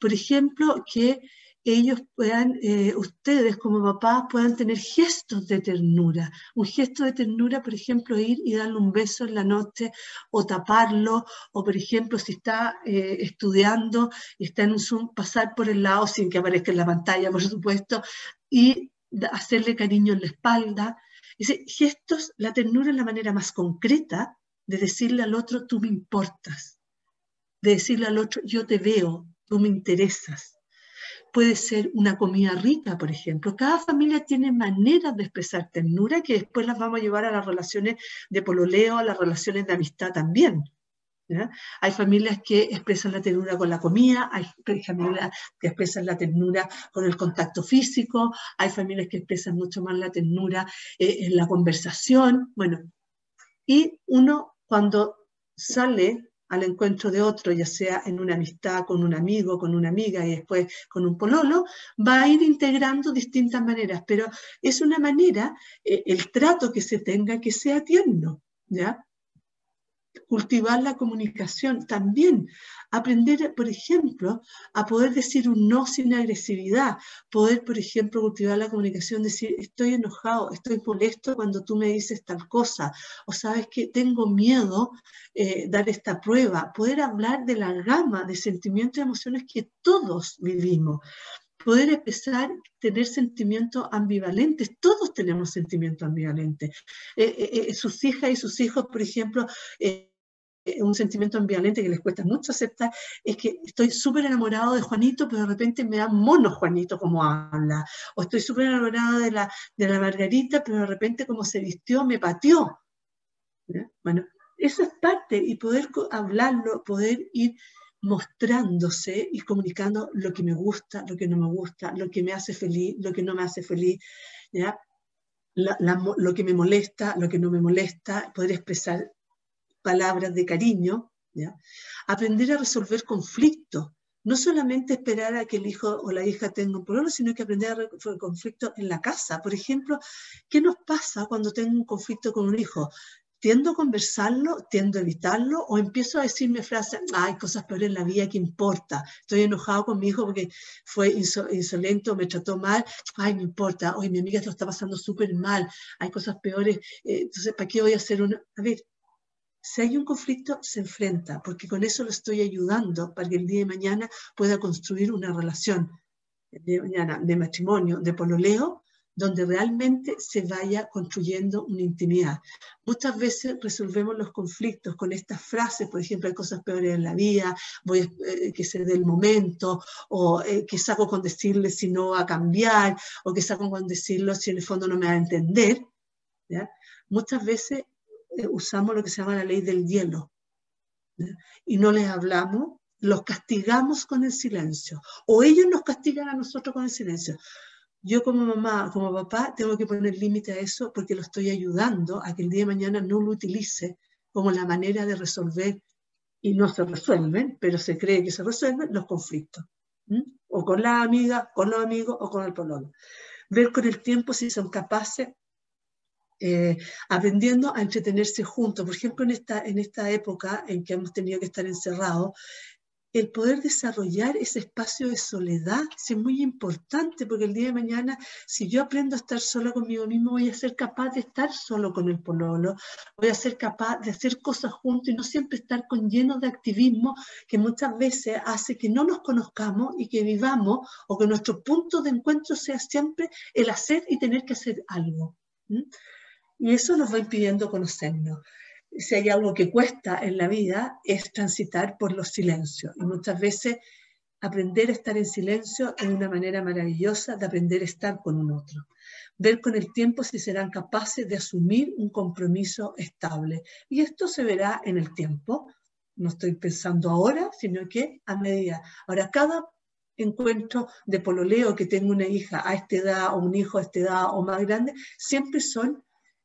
Por ejemplo, que ellos puedan, ustedes como papás puedan tener gestos de ternura. Un gesto de ternura, por ejemplo, ir y darle un beso en la noche o taparlo, o por ejemplo, si está estudiando y está en un Zoom, pasar por el lado sin que aparezca en la pantalla, por supuesto, y hacerle cariño en la espalda. Gestos, la ternura es la manera más concreta de decirle al otro, tú me importas, de decirle al otro, yo te veo, tú me interesas. Puede ser una comida rica, por ejemplo. Cada familia tiene maneras de expresar ternura que después las vamos a llevar a las relaciones de pololeo, a las relaciones de amistad también, ¿ya? Hay familias que expresan la ternura con la comida, hay familias que expresan la ternura con el contacto físico, hay familias que expresan mucho más la ternura en la conversación. Bueno, y uno cuando sale al encuentro de otro, ya sea en una amistad con un amigo, con una amiga y después con un pololo, va a ir integrando distintas maneras, pero es una manera, el trato que se tenga, que sea tierno, ¿ya? Cultivar la comunicación también, aprender, por ejemplo, a poder decir un no sin agresividad, poder, por ejemplo, cultivar la comunicación, decir, estoy enojado, estoy molesto cuando tú me dices tal cosa, o sabes que tengo miedo dar esta prueba, poder hablar de la gama de sentimientos y emociones que todos vivimos. Poder empezar a tener sentimientos ambivalentes. Todos tenemos sentimientos ambivalentes. Sus hijas y sus hijos, por ejemplo, un sentimiento ambivalente que les cuesta mucho aceptar, es que estoy súper enamorado de Juanito, pero de repente me da mono Juanito como habla. O estoy súper enamorada de la Margarita, pero de repente como se vistió, me pateó. ¿Ya? Bueno, eso es parte, y poder hablarlo, poder ir mostrándose y comunicando lo que me gusta, lo que no me gusta, lo que me hace feliz, lo que no me hace feliz, ¿ya? Lo que me molesta, lo que no me molesta, poder expresar palabras de cariño, ¿ya? Aprender a resolver conflictos, no solamente esperar a que el hijo o la hija tenga un problema, sino que aprender a resolver conflictos en la casa. Por ejemplo, ¿qué nos pasa cuando tengo un conflicto con un hijo? ¿Tiendo a conversarlo? ¿Tiendo a evitarlo? ¿O empiezo a decirme frases, hay cosas peores en la vida, ¿qué importa? Estoy enojado con mi hijo porque fue insolente, me trató mal, ay, no importa, hoy mi amiga lo está pasando súper mal, hay cosas peores, entonces, ¿para qué voy a hacer una? A ver, si hay un conflicto, se enfrenta, porque con eso lo estoy ayudando para que el día de mañana pueda construir una relación de matrimonio, de pololeo, donde realmente se vaya construyendo una intimidad. Muchas veces resolvemos los conflictos con estas frases, por ejemplo, hay cosas peores en la vida, que se dé el momento, o que saco con decirle si no va a cambiar, o que saco con decirlo si en el fondo no me va a entender, ¿ya? Muchas veces usamos lo que se llama la ley del hielo, ¿ya? Y no les hablamos, los castigamos con el silencio, o ellos nos castigan a nosotros con el silencio. Yo como mamá, como papá, tengo que poner límite a eso porque lo estoy ayudando a que el día de mañana no lo utilice como la manera de resolver, y no se resuelven, pero se cree que se resuelven los conflictos. O con la amiga, con los amigos o con el pololo. Ver con el tiempo si son capaces, aprendiendo a entretenerse juntos. Por ejemplo, en esta época en que hemos tenido que estar encerrados, el poder desarrollar ese espacio de soledad es muy importante, porque el día de mañana, si yo aprendo a estar sola conmigo mismo, voy a ser capaz de estar solo con el pololo, voy a ser capaz de hacer cosas juntos y no siempre estar llenos de activismo que muchas veces hace que no nos conozcamos y que vivamos, o que nuestro punto de encuentro sea siempre el hacer y tener que hacer algo. Y eso nos va impidiendo conocernos. Si hay algo que cuesta en la vida es transitar por los silencios. Y muchas veces aprender a estar en silencio es una manera maravillosa de aprender a estar con un otro. Ver con el tiempo si serán capaces de asumir un compromiso estable. Y esto se verá en el tiempo. No estoy pensando ahora, sino que a medida. Ahora, cada encuentro de pololeo que tengo una hija a esta edad o un hijo a esta edad o más grande, siempre son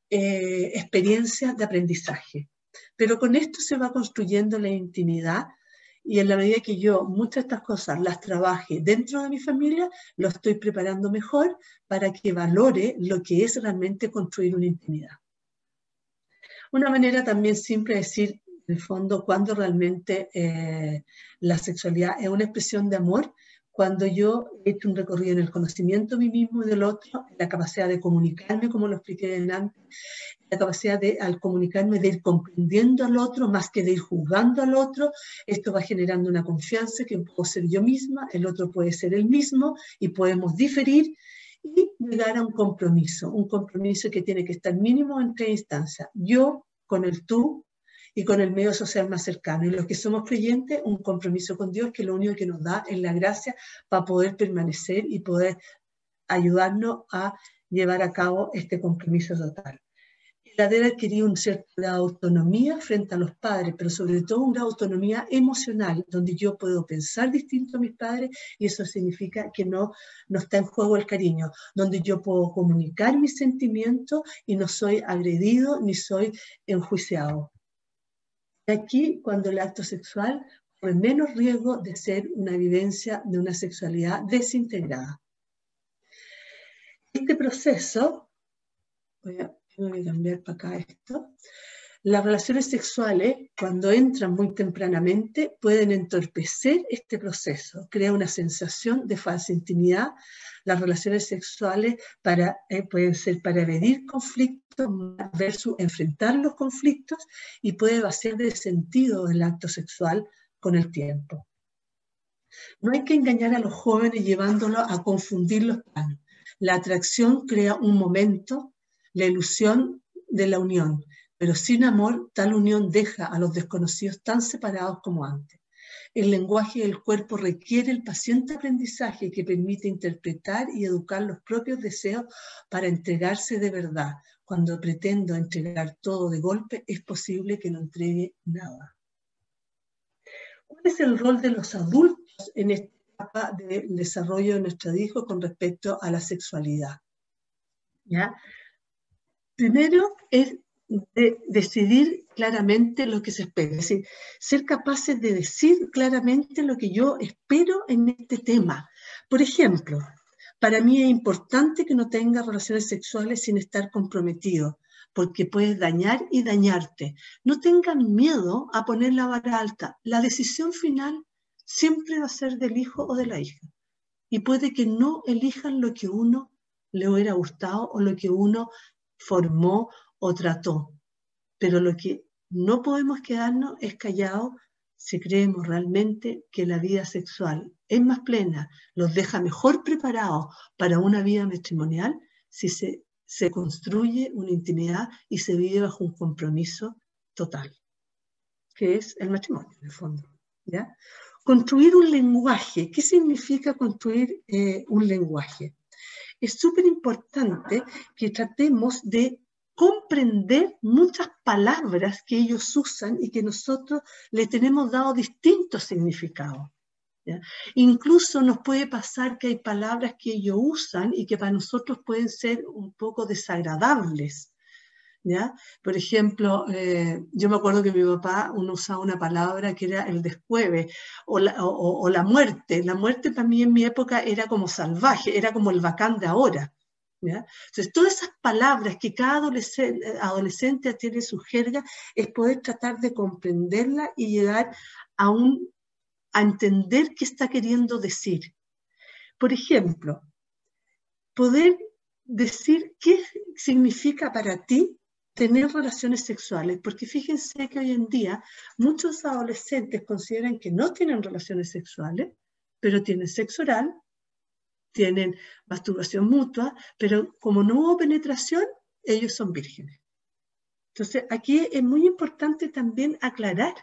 experiencias de aprendizaje. Pero con esto se va construyendo la intimidad Y en la medida que yo muchas de estas cosas las trabaje dentro de mi familia, lo estoy preparando mejor para que valore lo que es realmente construir una intimidad. Una manera también simple de decir, en el fondo, cuando realmente la sexualidad es una expresión de amor, cuando yo he hecho un recorrido en el conocimiento de mí mismo y del otro, en la capacidad de comunicarme, como lo expliqué antes, la capacidad de, al comunicarme, de ir comprendiendo al otro más que de ir juzgando al otro. Esto va generando una confianza que puedo ser yo misma, el otro puede ser el mismo y podemos diferir y llegar a un compromiso que tiene que estar mínimo en 3 instancias. Yo con el tú y con el medio social más cercano. Y los que somos creyentes, un compromiso con Dios, que lo único que nos da es la gracia para poder permanecer y poder ayudarnos a llevar a cabo este compromiso total. El haber adquirido un cierto grado de autonomía frente a los padres, pero sobre todo una autonomía emocional, donde yo puedo pensar distinto a mis padres, y eso significa que no está en juego el cariño, donde yo puedo comunicar mis sentimientos y no soy agredido ni soy enjuiciado. Aquí, cuando el acto sexual corre menos riesgo de ser una vivencia de una sexualidad desintegrada. Este proceso, tengo que cambiar para acá esto. Las relaciones sexuales, cuando entran muy tempranamente, pueden entorpecer este proceso, crea una sensación de falsa intimidad. Las relaciones sexuales pueden ser para evadir conflictos versus enfrentar los conflictos, y puede vaciar de sentido el acto sexual con el tiempo. No hay que engañar a los jóvenes llevándolos a confundir los planos. La atracción crea un momento, la ilusión de la unión, pero sin amor, tal unión deja a los desconocidos tan separados como antes. El lenguaje del cuerpo requiere el paciente aprendizaje que permite interpretar y educar los propios deseos para entregarse de verdad. Cuando pretendo entregar todo de golpe, es posible que no entregue nada. ¿Cuál es el rol de los adultos en esta etapa del desarrollo de nuestro hijo con respecto a la sexualidad? ¿Ya? Primero es de decidir claramente lo que se espera, es decir, ser capaces de decir claramente lo que yo espero en este tema. Por ejemplo, para mí es importante que no tengas relaciones sexuales sin estar comprometido, porque puedes dañar y dañarte. No tengan miedo a poner la vara alta. La decisión final siempre va a ser del hijo o de la hija. Y puede que no elijan lo que uno le hubiera gustado o lo que uno formó o trató. Pero lo que no podemos quedarnos es callados si creemos realmente que la vida sexual es más plena, los deja mejor preparados para una vida matrimonial si se construye una intimidad y se vive bajo un compromiso total, que es el matrimonio, en el fondo, ¿ya? Construir un lenguaje. ¿Qué significa construir un lenguaje? Es súper importante que tratemos de comprender muchas palabras que ellos usan y que nosotros le tenemos dado distintos significados, ¿ya? Incluso nos puede pasar que hay palabras que ellos usan y que para nosotros pueden ser un poco desagradables, ¿ya? Por ejemplo, yo me acuerdo que mi papá usaba una palabra que era el descueve o la muerte. La muerte para mí en mi época era como salvaje, era como el bacán de ahora, ¿ya? Entonces, todas esas palabras que cada adolescente tiene su jerga, es poder tratar de comprenderla y llegar a entender qué está queriendo decir. Por ejemplo, poder decir qué significa para ti tener relaciones sexuales, porque fíjense que hoy en día muchos adolescentes consideran que no tienen relaciones sexuales, pero tienen sexo oral, tienen masturbación mutua, pero como no hubo penetración, ellos son vírgenes. Entonces, aquí es muy importante también aclarar,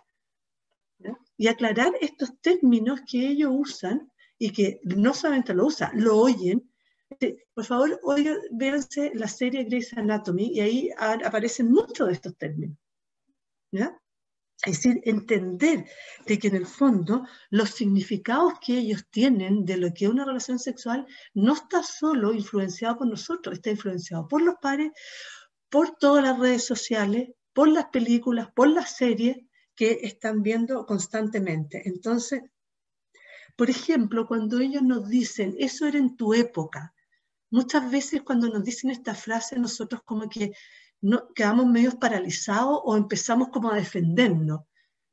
¿no? Y aclarar estos términos que ellos usan y que no solamente lo usan, lo oyen. Por favor, oigan, véanse la serie Grey's Anatomy y ahí aparecen muchos de estos términos, ¿ya? Es decir, entender de que en el fondo los significados que ellos tienen de lo que es una relación sexual no está solo influenciado por nosotros, está influenciado por los padres, por todas las redes sociales, por las películas, por las series, que están viendo constantemente. Entonces, por ejemplo, cuando ellos nos dicen, eso era en tu época, muchas veces cuando nos dicen esta frase, nosotros como que quedamos medio paralizados o empezamos como a defendernos.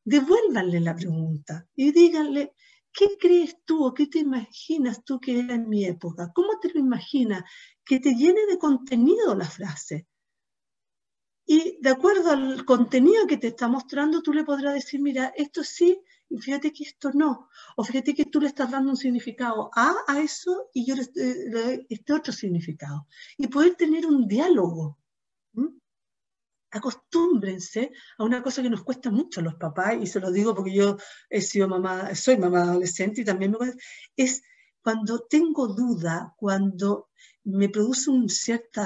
Devuélvanle la pregunta y díganle, ¿qué crees tú o qué te imaginas tú que era en mi época? ¿Cómo te lo imaginas? Que te llene de contenido la frase. Y de acuerdo al contenido que te está mostrando, tú le podrás decir, mira, esto sí, y fíjate que esto no. O fíjate que tú le estás dando un significado a eso y yo le doy este otro significado. Y poder tener un diálogo. ¿Mm? Acostúmbrense a una cosa que nos cuesta mucho a los papás, y se lo digo porque yo he sido mamá, soy mamá adolescente y también me cuesta, es cuando tengo duda, cuando me produce un cierto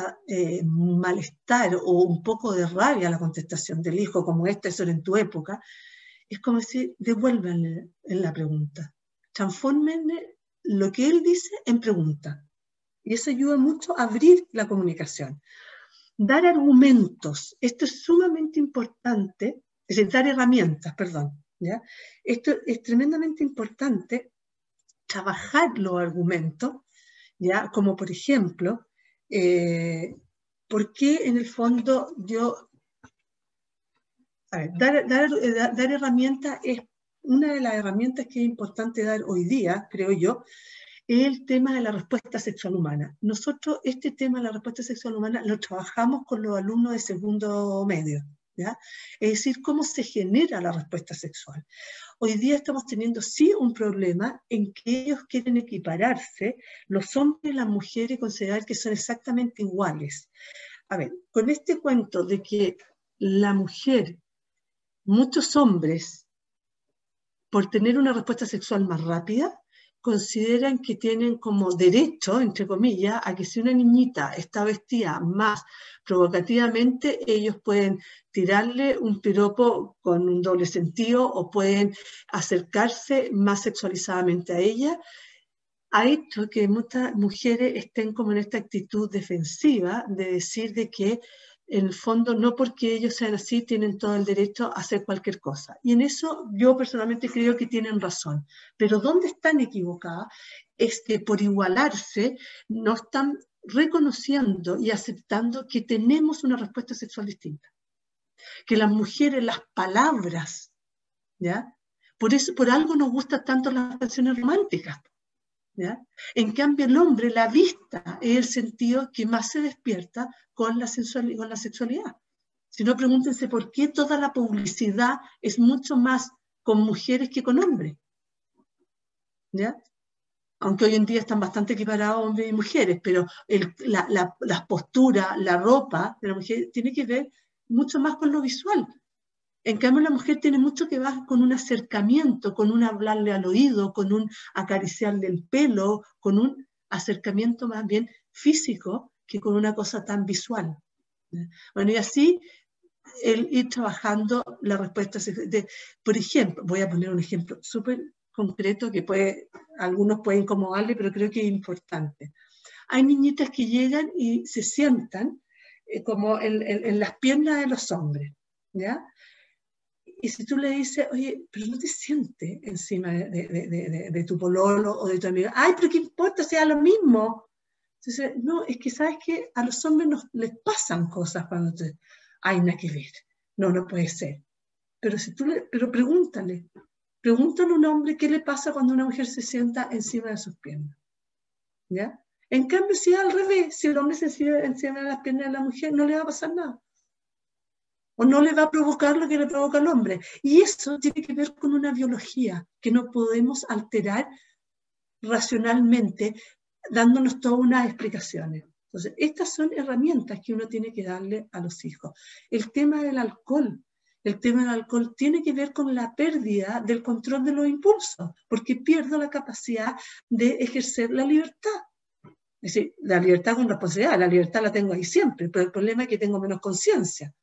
malestar o un poco de rabia la contestación del hijo, como eso era en tu época, es como decir, devuélvanle la pregunta, transformen lo que él dice en pregunta. Y eso ayuda mucho a abrir la comunicación. Dar argumentos, esto es sumamente importante, es decir, dar herramientas, perdón, ¿ya? Esto es tremendamente importante, trabajar los argumentos, ¿ya? Como por ejemplo, ¿por qué en el fondo yo, a ver, dar herramientas es una de las herramientas que es importante dar hoy día, creo yo, es el tema de la respuesta sexual humana. Nosotros este tema de la respuesta sexual humana lo trabajamos con los alumnos de segundo medio, ¿ya? Es decir, cómo se genera la respuesta sexual. Hoy día estamos teniendo sí un problema en que ellos quieren equipararse, los hombres y las mujeres, considerar que son exactamente iguales. A ver, con este cuento de que la mujer, muchos hombres, por tener una respuesta sexual más rápida, consideran que tienen como derecho, entre comillas, a que si una niñita está vestida más provocativamente, ellos pueden tirarle un piropo con un doble sentido o pueden acercarse más sexualizadamente a ella. Ha hecho que muchas mujeres estén como en esta actitud defensiva de decir de que en el fondo no porque ellos sean así tienen todo el derecho a hacer cualquier cosa. Y en eso yo personalmente creo que tienen razón. Pero donde están equivocadas es que por igualarse no están reconociendo y aceptando que tenemos una respuesta sexual distinta. Que las mujeres, las palabras, ¿ya? Por algo nos gustan tanto las canciones románticas. ¿Ya? En cambio, el hombre, la vista es el sentido que más se despierta con la sexualidad. Si no, pregúntense por qué toda la publicidad es mucho más con mujeres que con hombres. ¿Ya? Aunque hoy en día están bastante equiparados hombres y mujeres, pero las posturas, la ropa de la mujer tiene que ver mucho más con lo visual. En cambio, la mujer tiene mucho que ver con un acercamiento, con un hablarle al oído, con un acariciarle el pelo, con un acercamiento más bien físico que con una cosa tan visual. Bueno, y así el ir trabajando la respuesta. Por ejemplo, voy a poner un ejemplo súper concreto que algunos pueden incomodarle, pero creo que es importante. Hay niñitas que llegan y se sientan como en las piernas de los hombres, ¿ya? Y si tú le dices, oye, pero no te sientes encima de tu pololo o de tu amiga, ay, pero ¿qué importa? Sea lo mismo. Entonces, no, es que sabes que a los hombres les pasan cosas cuando ay, nada que ver. No, no puede ser. Pero pregúntale a un hombre qué le pasa cuando una mujer se sienta encima de sus piernas. ¿Ya? En cambio, si es al revés, si el hombre se sienta encima de las piernas de la mujer, no le va a pasar nada. O no le va a provocar lo que le provoca al hombre. Y eso tiene que ver con una biología que no podemos alterar racionalmente dándonos todas unas explicaciones. Entonces, estas son herramientas que uno tiene que darle a los hijos. El tema del alcohol tiene que ver con la pérdida del control de los impulsos, porque pierdo la capacidad de ejercer la libertad. Es decir, la libertad con responsabilidad, la libertad la tengo ahí siempre, pero el problema es que tengo menos conciencia.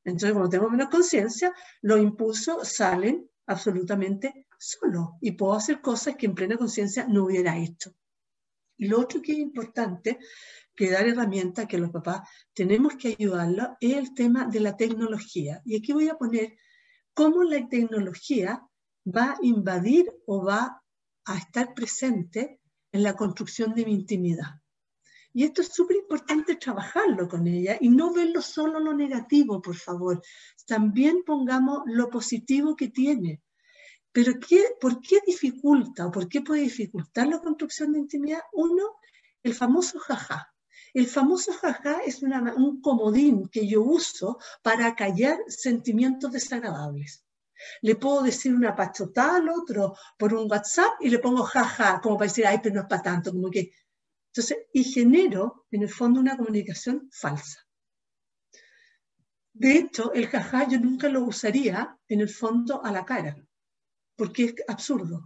Entonces, como tengo menos conciencia, los impulsos salen absolutamente solos y puedo hacer cosas que en plena conciencia no hubiera hecho. Y lo otro que es importante, que dar herramientas que los papás tenemos que ayudarlos, es el tema de la tecnología. Y aquí voy a poner cómo la tecnología va a invadir o va a estar presente en la construcción de mi intimidad. Y esto es súper importante trabajarlo con ella y no verlo solo lo negativo, por favor. También pongamos lo positivo que tiene. Pero ¿por qué dificulta o por qué puede dificultar la construcción de intimidad? Uno, el famoso jajá. El famoso jajá es un comodín que yo uso para acallar sentimientos desagradables. Le puedo decir una pachotada al otro por un WhatsApp y le pongo jaja, como para decir, ay, pero no es para tanto, como que... Entonces, y genero, en el fondo, una comunicación falsa. De hecho, el jajá yo nunca lo usaría, en el fondo, a la cara, porque es absurdo.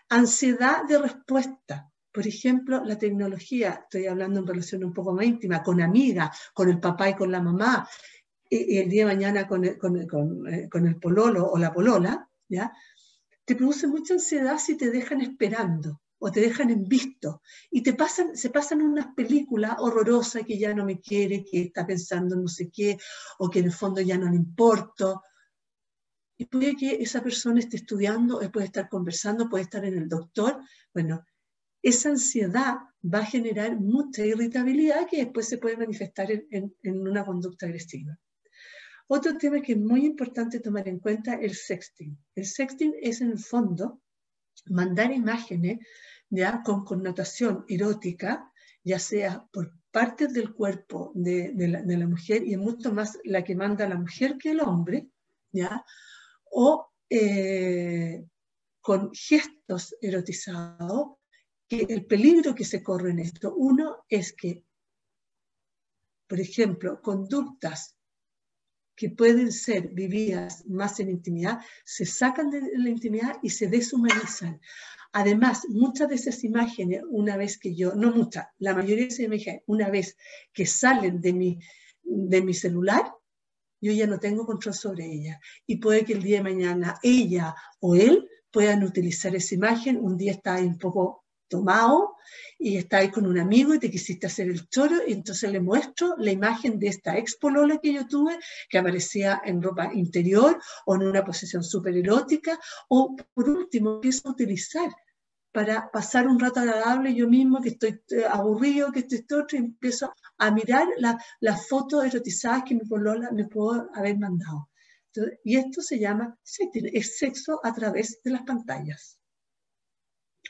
Ansiedad de respuesta. Por ejemplo, la tecnología, estoy hablando en relación un poco más íntima, con amigas, con el papá y con la mamá, y el día de mañana con el pololo o la polola, ¿ya? Te produce mucha ansiedad si te dejan esperando o te dejan en visto y se pasan unas películas horrorosas que ya no me quiere, que está pensando en no sé qué, o que en el fondo ya no le importo. Y puede que esa persona esté estudiando, puede estar conversando, puede estar en el doctor. Bueno, esa ansiedad va a generar mucha irritabilidad que después se puede manifestar en una conducta agresiva. Otro tema que es muy importante tomar en cuenta es el sexting. El sexting es, en el fondo, mandar imágenes ya con connotación erótica, ya sea por partes del cuerpo de la mujer, y es mucho más la que manda la mujer que el hombre, ¿ya? O con gestos erotizados, que el peligro que se corre en esto, uno es que, por ejemplo, conductas que pueden ser vividas más en intimidad, se sacan de la intimidad y se deshumanizan. Además, muchas de esas imágenes, una vez que yo, no muchas, la mayoría de esas imágenes, una vez que salen de mi celular, yo ya no tengo control sobre ella. Y puede que el día de mañana ella o él puedan utilizar esa imagen. Un día está ahí un poco tomado y está ahí con un amigo y te quisiste hacer el choro, y entonces le muestro la imagen de esta ex polola que yo tuve, que aparecía en ropa interior o en una posición súper erótica, o por último empiezo a utilizar para pasar un rato agradable yo mismo, que estoy aburrido, que estoy otro, y empiezo a mirar las fotos erotizadas que mi polola me pudo haber mandado. Entonces, y esto se llama sexting, es sexo a través de las pantallas.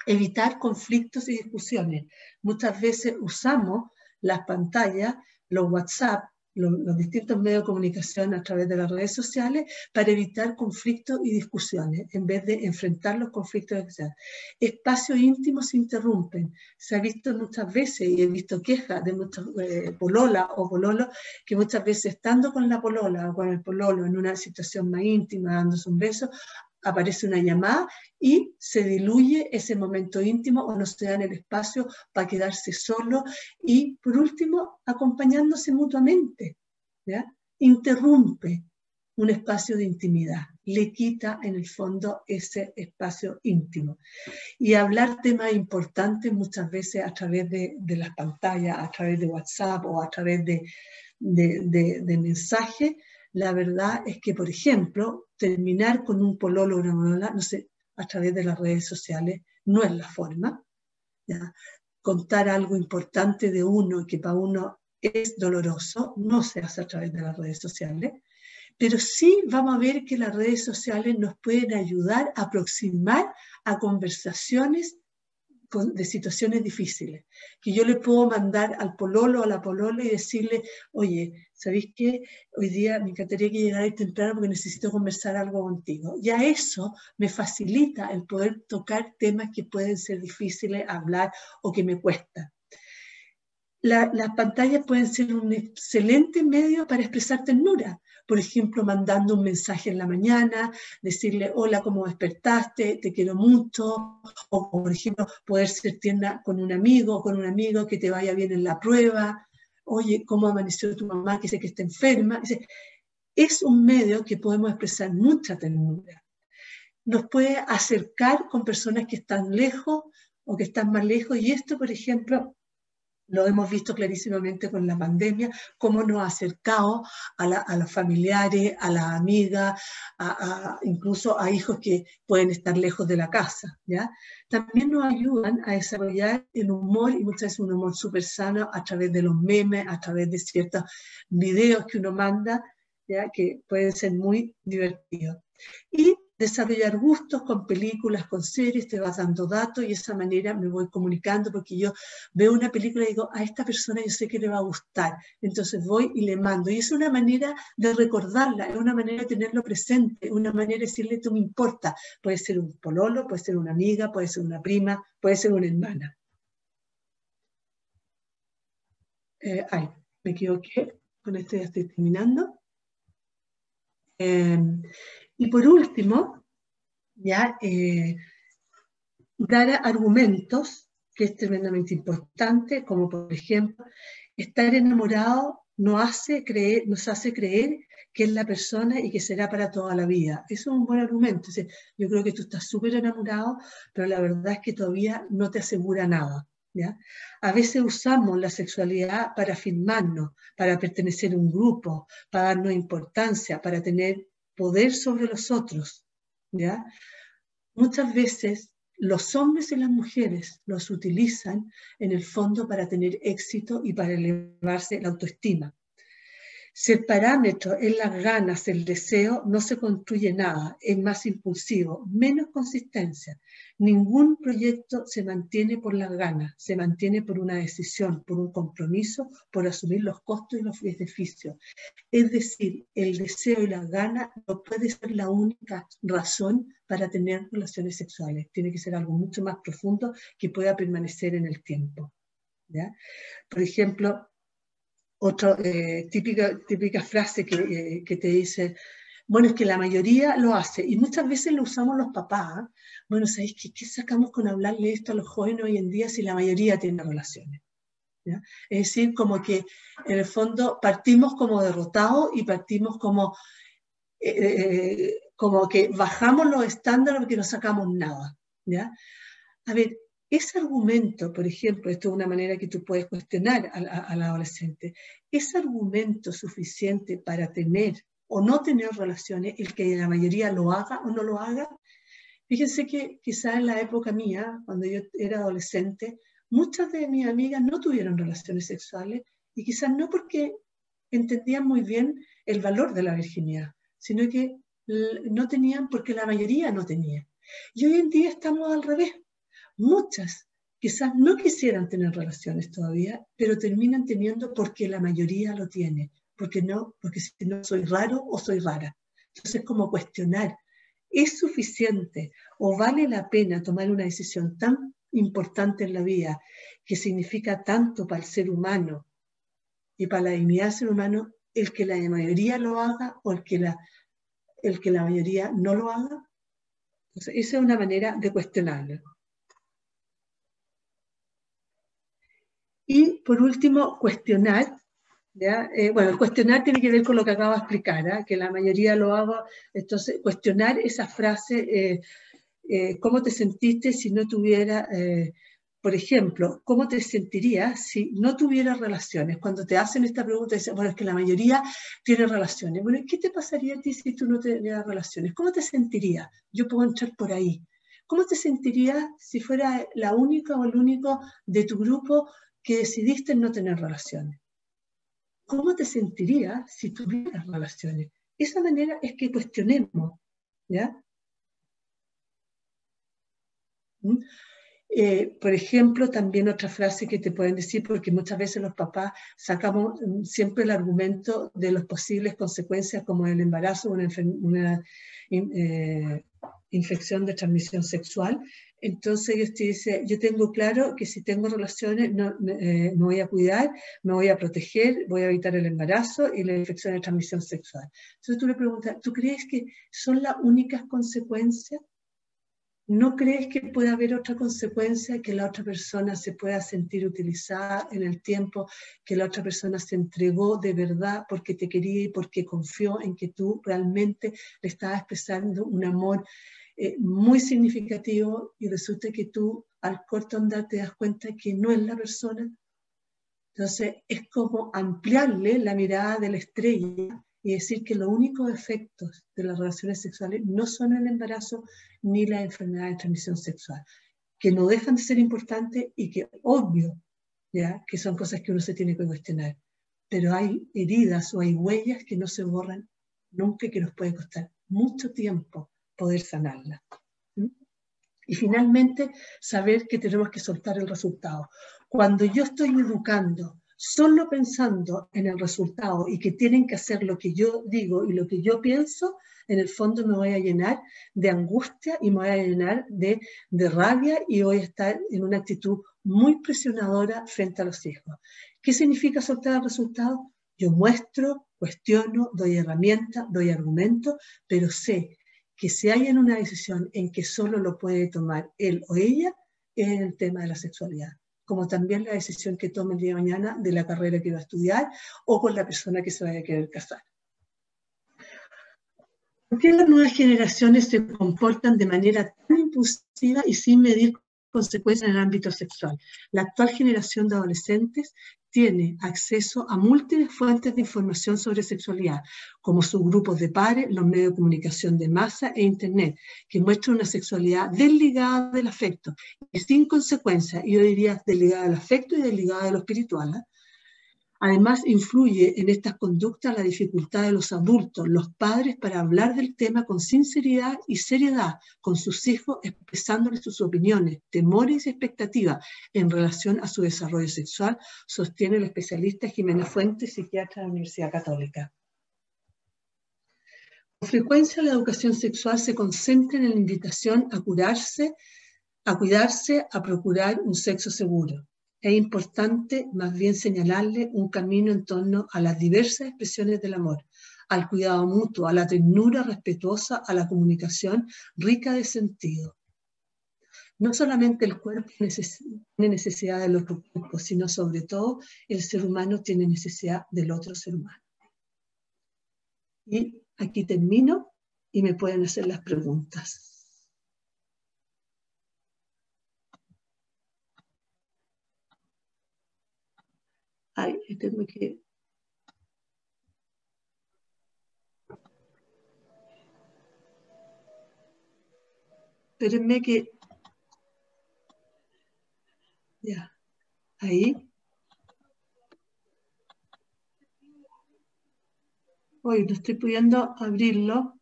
Evitar conflictos y discusiones. Muchas veces usamos las pantallas, los WhatsApp, los distintos medios de comunicación a través de las redes sociales para evitar conflictos y discusiones, en vez de enfrentar los conflictos y discusiones. Espacios íntimos se interrumpen. Se ha visto muchas veces, y he visto quejas de muchas pololas o pololos, que muchas veces estando con la polola o con el pololo en una situación más íntima, dándose un beso, aparece una llamada y se diluye ese momento íntimo o no se da en el espacio para quedarse solo, y por último acompañándose mutuamente, ¿ya? Interrumpe un espacio de intimidad, le quita en el fondo ese espacio íntimo. Y hablar temas importantes muchas veces a través de las pantallas, a través de WhatsApp o a través de mensajes. La verdad es que, por ejemplo, terminar con un pololo o una polola, no sé, a través de las redes sociales, no es la forma, ¿ya? Contar algo importante de uno que para uno es doloroso, no se hace a través de las redes sociales, pero sí vamos a ver que las redes sociales nos pueden ayudar a aproximar a conversaciones de situaciones difíciles, que yo le puedo mandar al pololo o a la polola y decirle, oye, ¿sabéis qué? Hoy día me encantaría que llegarais temprano porque necesito conversar algo contigo. Ya eso me facilita el poder tocar temas que pueden ser difíciles hablar o que me cuestan. Las pantallas pueden ser un excelente medio para expresar ternura. Por ejemplo, mandando un mensaje en la mañana, decirle, hola, ¿cómo despertaste? Te quiero mucho. O, por ejemplo, poder ser tierna con un amigo o con un amigo, que te vaya bien en la prueba. Oye, ¿cómo amaneció tu mamá? Que sé que está enferma. Es un medio que podemos expresar mucha ternura. Nos puede acercar con personas que están lejos o que están más lejos. Y esto, por ejemplo, Lo hemos visto clarísimamente con la pandemia, cómo nos ha acercado a los familiares, a las amigas, incluso a hijos que pueden estar lejos de la casa, ¿ya? También nos ayudan a desarrollar el humor, y muchas veces un humor súper sano a través de los memes, a través de ciertos videos que uno manda, ¿ya? Que pueden ser muy divertidos. Y desarrollar gustos con películas, con series, te vas dando datos y de esa manera me voy comunicando, porque yo veo una película y digo, a esta persona yo sé que le va a gustar, entonces voy y le mando. Y es una manera de recordarla, es una manera de tenerlo presente, una manera de decirle, tú me importa. Puede ser un pololo, puede ser una amiga, puede ser una prima, puede ser una hermana. Ay, me equivoqué, con esto ya estoy terminando. Y por último, ya dar argumentos, que es tremendamente importante, como por ejemplo, estar enamorado nos hace creer que es la persona y que será para toda la vida. Eso es un buen argumento. O sea, yo creo que tú estás súper enamorado, pero la verdad es que todavía no te asegura nada, ¿ya? A veces usamos la sexualidad para afirmarnos, para pertenecer a un grupo, para darnos importancia, para tener poder sobre los otros, ¿ya? Muchas veces los hombres y las mujeres los utilizan en el fondo para tener éxito y para elevarse la autoestima. Si el parámetro es las ganas, el deseo, no se construye nada, es más impulsivo, menos consistencia. Ningún proyecto se mantiene por las ganas, se mantiene por una decisión, por un compromiso, por asumir los costos y los beneficios. Es decir, el deseo y las ganas no puede ser la única razón para tener relaciones sexuales. Tiene que ser algo mucho más profundo que pueda permanecer en el tiempo, ¿ya? Por ejemplo, otra típica frase que te dice, bueno, es que la mayoría lo hace, y muchas veces lo usamos los papás. ¿Eh? Bueno, ¿sabéis qué sacamos con hablarle esto a los jóvenes hoy en día si la mayoría tiene relaciones? ¿Ya? Es decir, como que en el fondo partimos como derrotados y partimos como que bajamos los estándares porque no sacamos nada, ¿ya? A ver, ese argumento, por ejemplo, esto es una manera que tú puedes cuestionar al adolescente, ¿es argumento suficiente para tener o no tener relaciones, el que la mayoría lo haga o no lo haga? Fíjense que quizás en la época mía, cuando yo era adolescente, muchas de mis amigas no tuvieron relaciones sexuales, y quizás no porque entendían muy bien el valor de la virginidad, sino que no tenían porque la mayoría no tenía. Y hoy en día estamos al revés. Muchas quizás no quisieran tener relaciones todavía, pero terminan teniendo porque la mayoría lo tiene, porque si no soy raro o soy rara. Entonces, como cuestionar, ¿es suficiente o vale la pena tomar una decisión tan importante en la vida, que significa tanto para el ser humano y para la dignidad del ser humano, el que la mayoría lo haga o el que la mayoría no lo haga? Entonces, esa es una manera de cuestionarlo. Y por último, cuestionar. ¿Ya? Bueno, el cuestionar tiene que ver con lo que acabo de explicar, ¿eh? Que la mayoría lo haga. Entonces, cuestionar esa frase, ¿cómo te sentiste si no tuviera, por ejemplo, cómo te sentirías si no tuvieras relaciones? Cuando te hacen esta pregunta, dicen, bueno, es que la mayoría tiene relaciones. Bueno, ¿qué te pasaría a ti si tú no tuvieras relaciones? ¿Cómo te sentirías? Yo puedo entrar por ahí. ¿Cómo te sentirías si fuera la única o el único de tu grupo que decidiste no tener relaciones? ¿Cómo te sentirías si tuvieras relaciones? Esa manera es que cuestionemos, ¿ya? ¿Mm? Por ejemplo, también otra frase que te pueden decir, porque muchas veces los papás sacamos siempre el argumento de las posibles consecuencias como el embarazo o una infección de transmisión sexual. Entonces ellos te dicen, yo tengo claro que si tengo relaciones me voy a cuidar, me voy a proteger, voy a evitar el embarazo y la infección de transmisión sexual. Entonces tú le preguntas, ¿tú crees que son las únicas consecuencias? ¿No crees que puede haber otra consecuencia, que la otra persona se pueda sentir utilizada en el tiempo, que la otra persona se entregó de verdad porque te quería y porque confió en que tú realmente le estabas expresando un amor muy significativo, y resulta que tú al corto andar te das cuenta que no es la persona? Entonces, es como ampliarle la mirada de la estrella y decir que los únicos efectos de las relaciones sexuales no son el embarazo ni la enfermedad de transmisión sexual, que no dejan de ser importantes y que, obvio, ¿ya?, que son cosas que uno se tiene que cuestionar. Pero hay heridas o hay huellas que no se borran nunca y que nos puede costar mucho tiempo poder sanarlas. Y finalmente, saber que tenemos que soltar el resultado. Cuando yo estoy educando solo pensando en el resultado y que tienen que hacer lo que yo digo y lo que yo pienso, en el fondo me voy a llenar de angustia y me voy a llenar de rabia y voy a estar en una actitud muy presionadora frente a los hijos. ¿Qué significa soltar el resultado? Yo muestro, cuestiono, doy herramientas, doy argumentos, pero sé que si hay en una decisión en que solo lo puede tomar él o ella, es en el tema de la sexualidad, como también la decisión que tome el día de mañana de la carrera que va a estudiar o con la persona que se vaya a querer casar. ¿Por qué las nuevas generaciones se comportan de manera tan impulsiva y sin medir consecuencias en el ámbito sexual? La actual generación de adolescentes tiene acceso a múltiples fuentes de información sobre sexualidad, como sus grupos de pares, los medios de comunicación de masa e Internet, que muestran una sexualidad desligada del afecto y sin consecuencias, y yo diría desligada del afecto y desligada de lo espiritual. Además, influye en estas conductas la dificultad de los adultos, los padres, para hablar del tema con sinceridad y seriedad con sus hijos, expresándoles sus opiniones, temores y expectativas en relación a su desarrollo sexual, sostiene la especialista Jimena Fuentes, psiquiatra de la Universidad Católica. Con frecuencia, la educación sexual se concentra en la invitación a cuidarse, a procurar un sexo seguro. Es importante más bien señalarle un camino en torno a las diversas expresiones del amor, al cuidado mutuo, a la ternura respetuosa, a la comunicación rica de sentido. No solamente el cuerpo tiene necesidad del otro cuerpo, sino sobre todo el ser humano tiene necesidad del otro ser humano. Y aquí termino y me pueden hacer las preguntas. Ay, tengo que... Espérenme que... Ya, ahí. Hoy no estoy pudiendo abrirlo.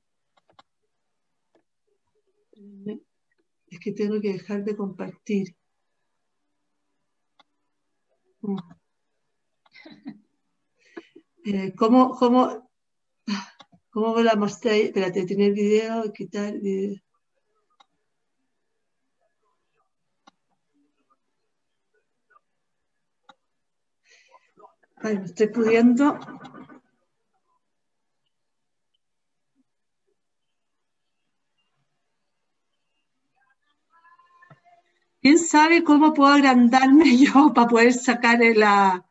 Es que tengo que dejar de compartir. ¿Cómo la mostré? Espérate, tener video, quitar video. Ay, no estoy pudiendo. ¿Quién sabe cómo puedo agrandarme yo para poder sacar la...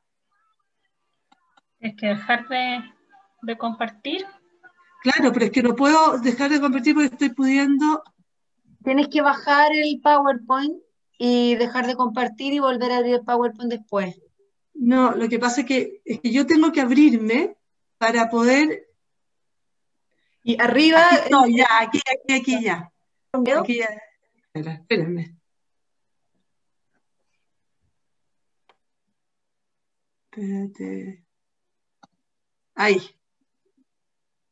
Tienes que dejar de compartir. Claro, pero es que no puedo dejar de compartir porque estoy pudiendo... Tienes que bajar el PowerPoint y dejar de compartir y volver a abrir el PowerPoint después. No, lo que pasa es que yo tengo que abrirme para poder... Y arriba... Aquí, no, ya, aquí ya. Aquí ya. Espérenme. Espérate. Ahí.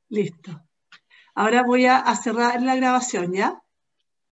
Listo. Ahora voy a cerrar la grabación, ¿ya?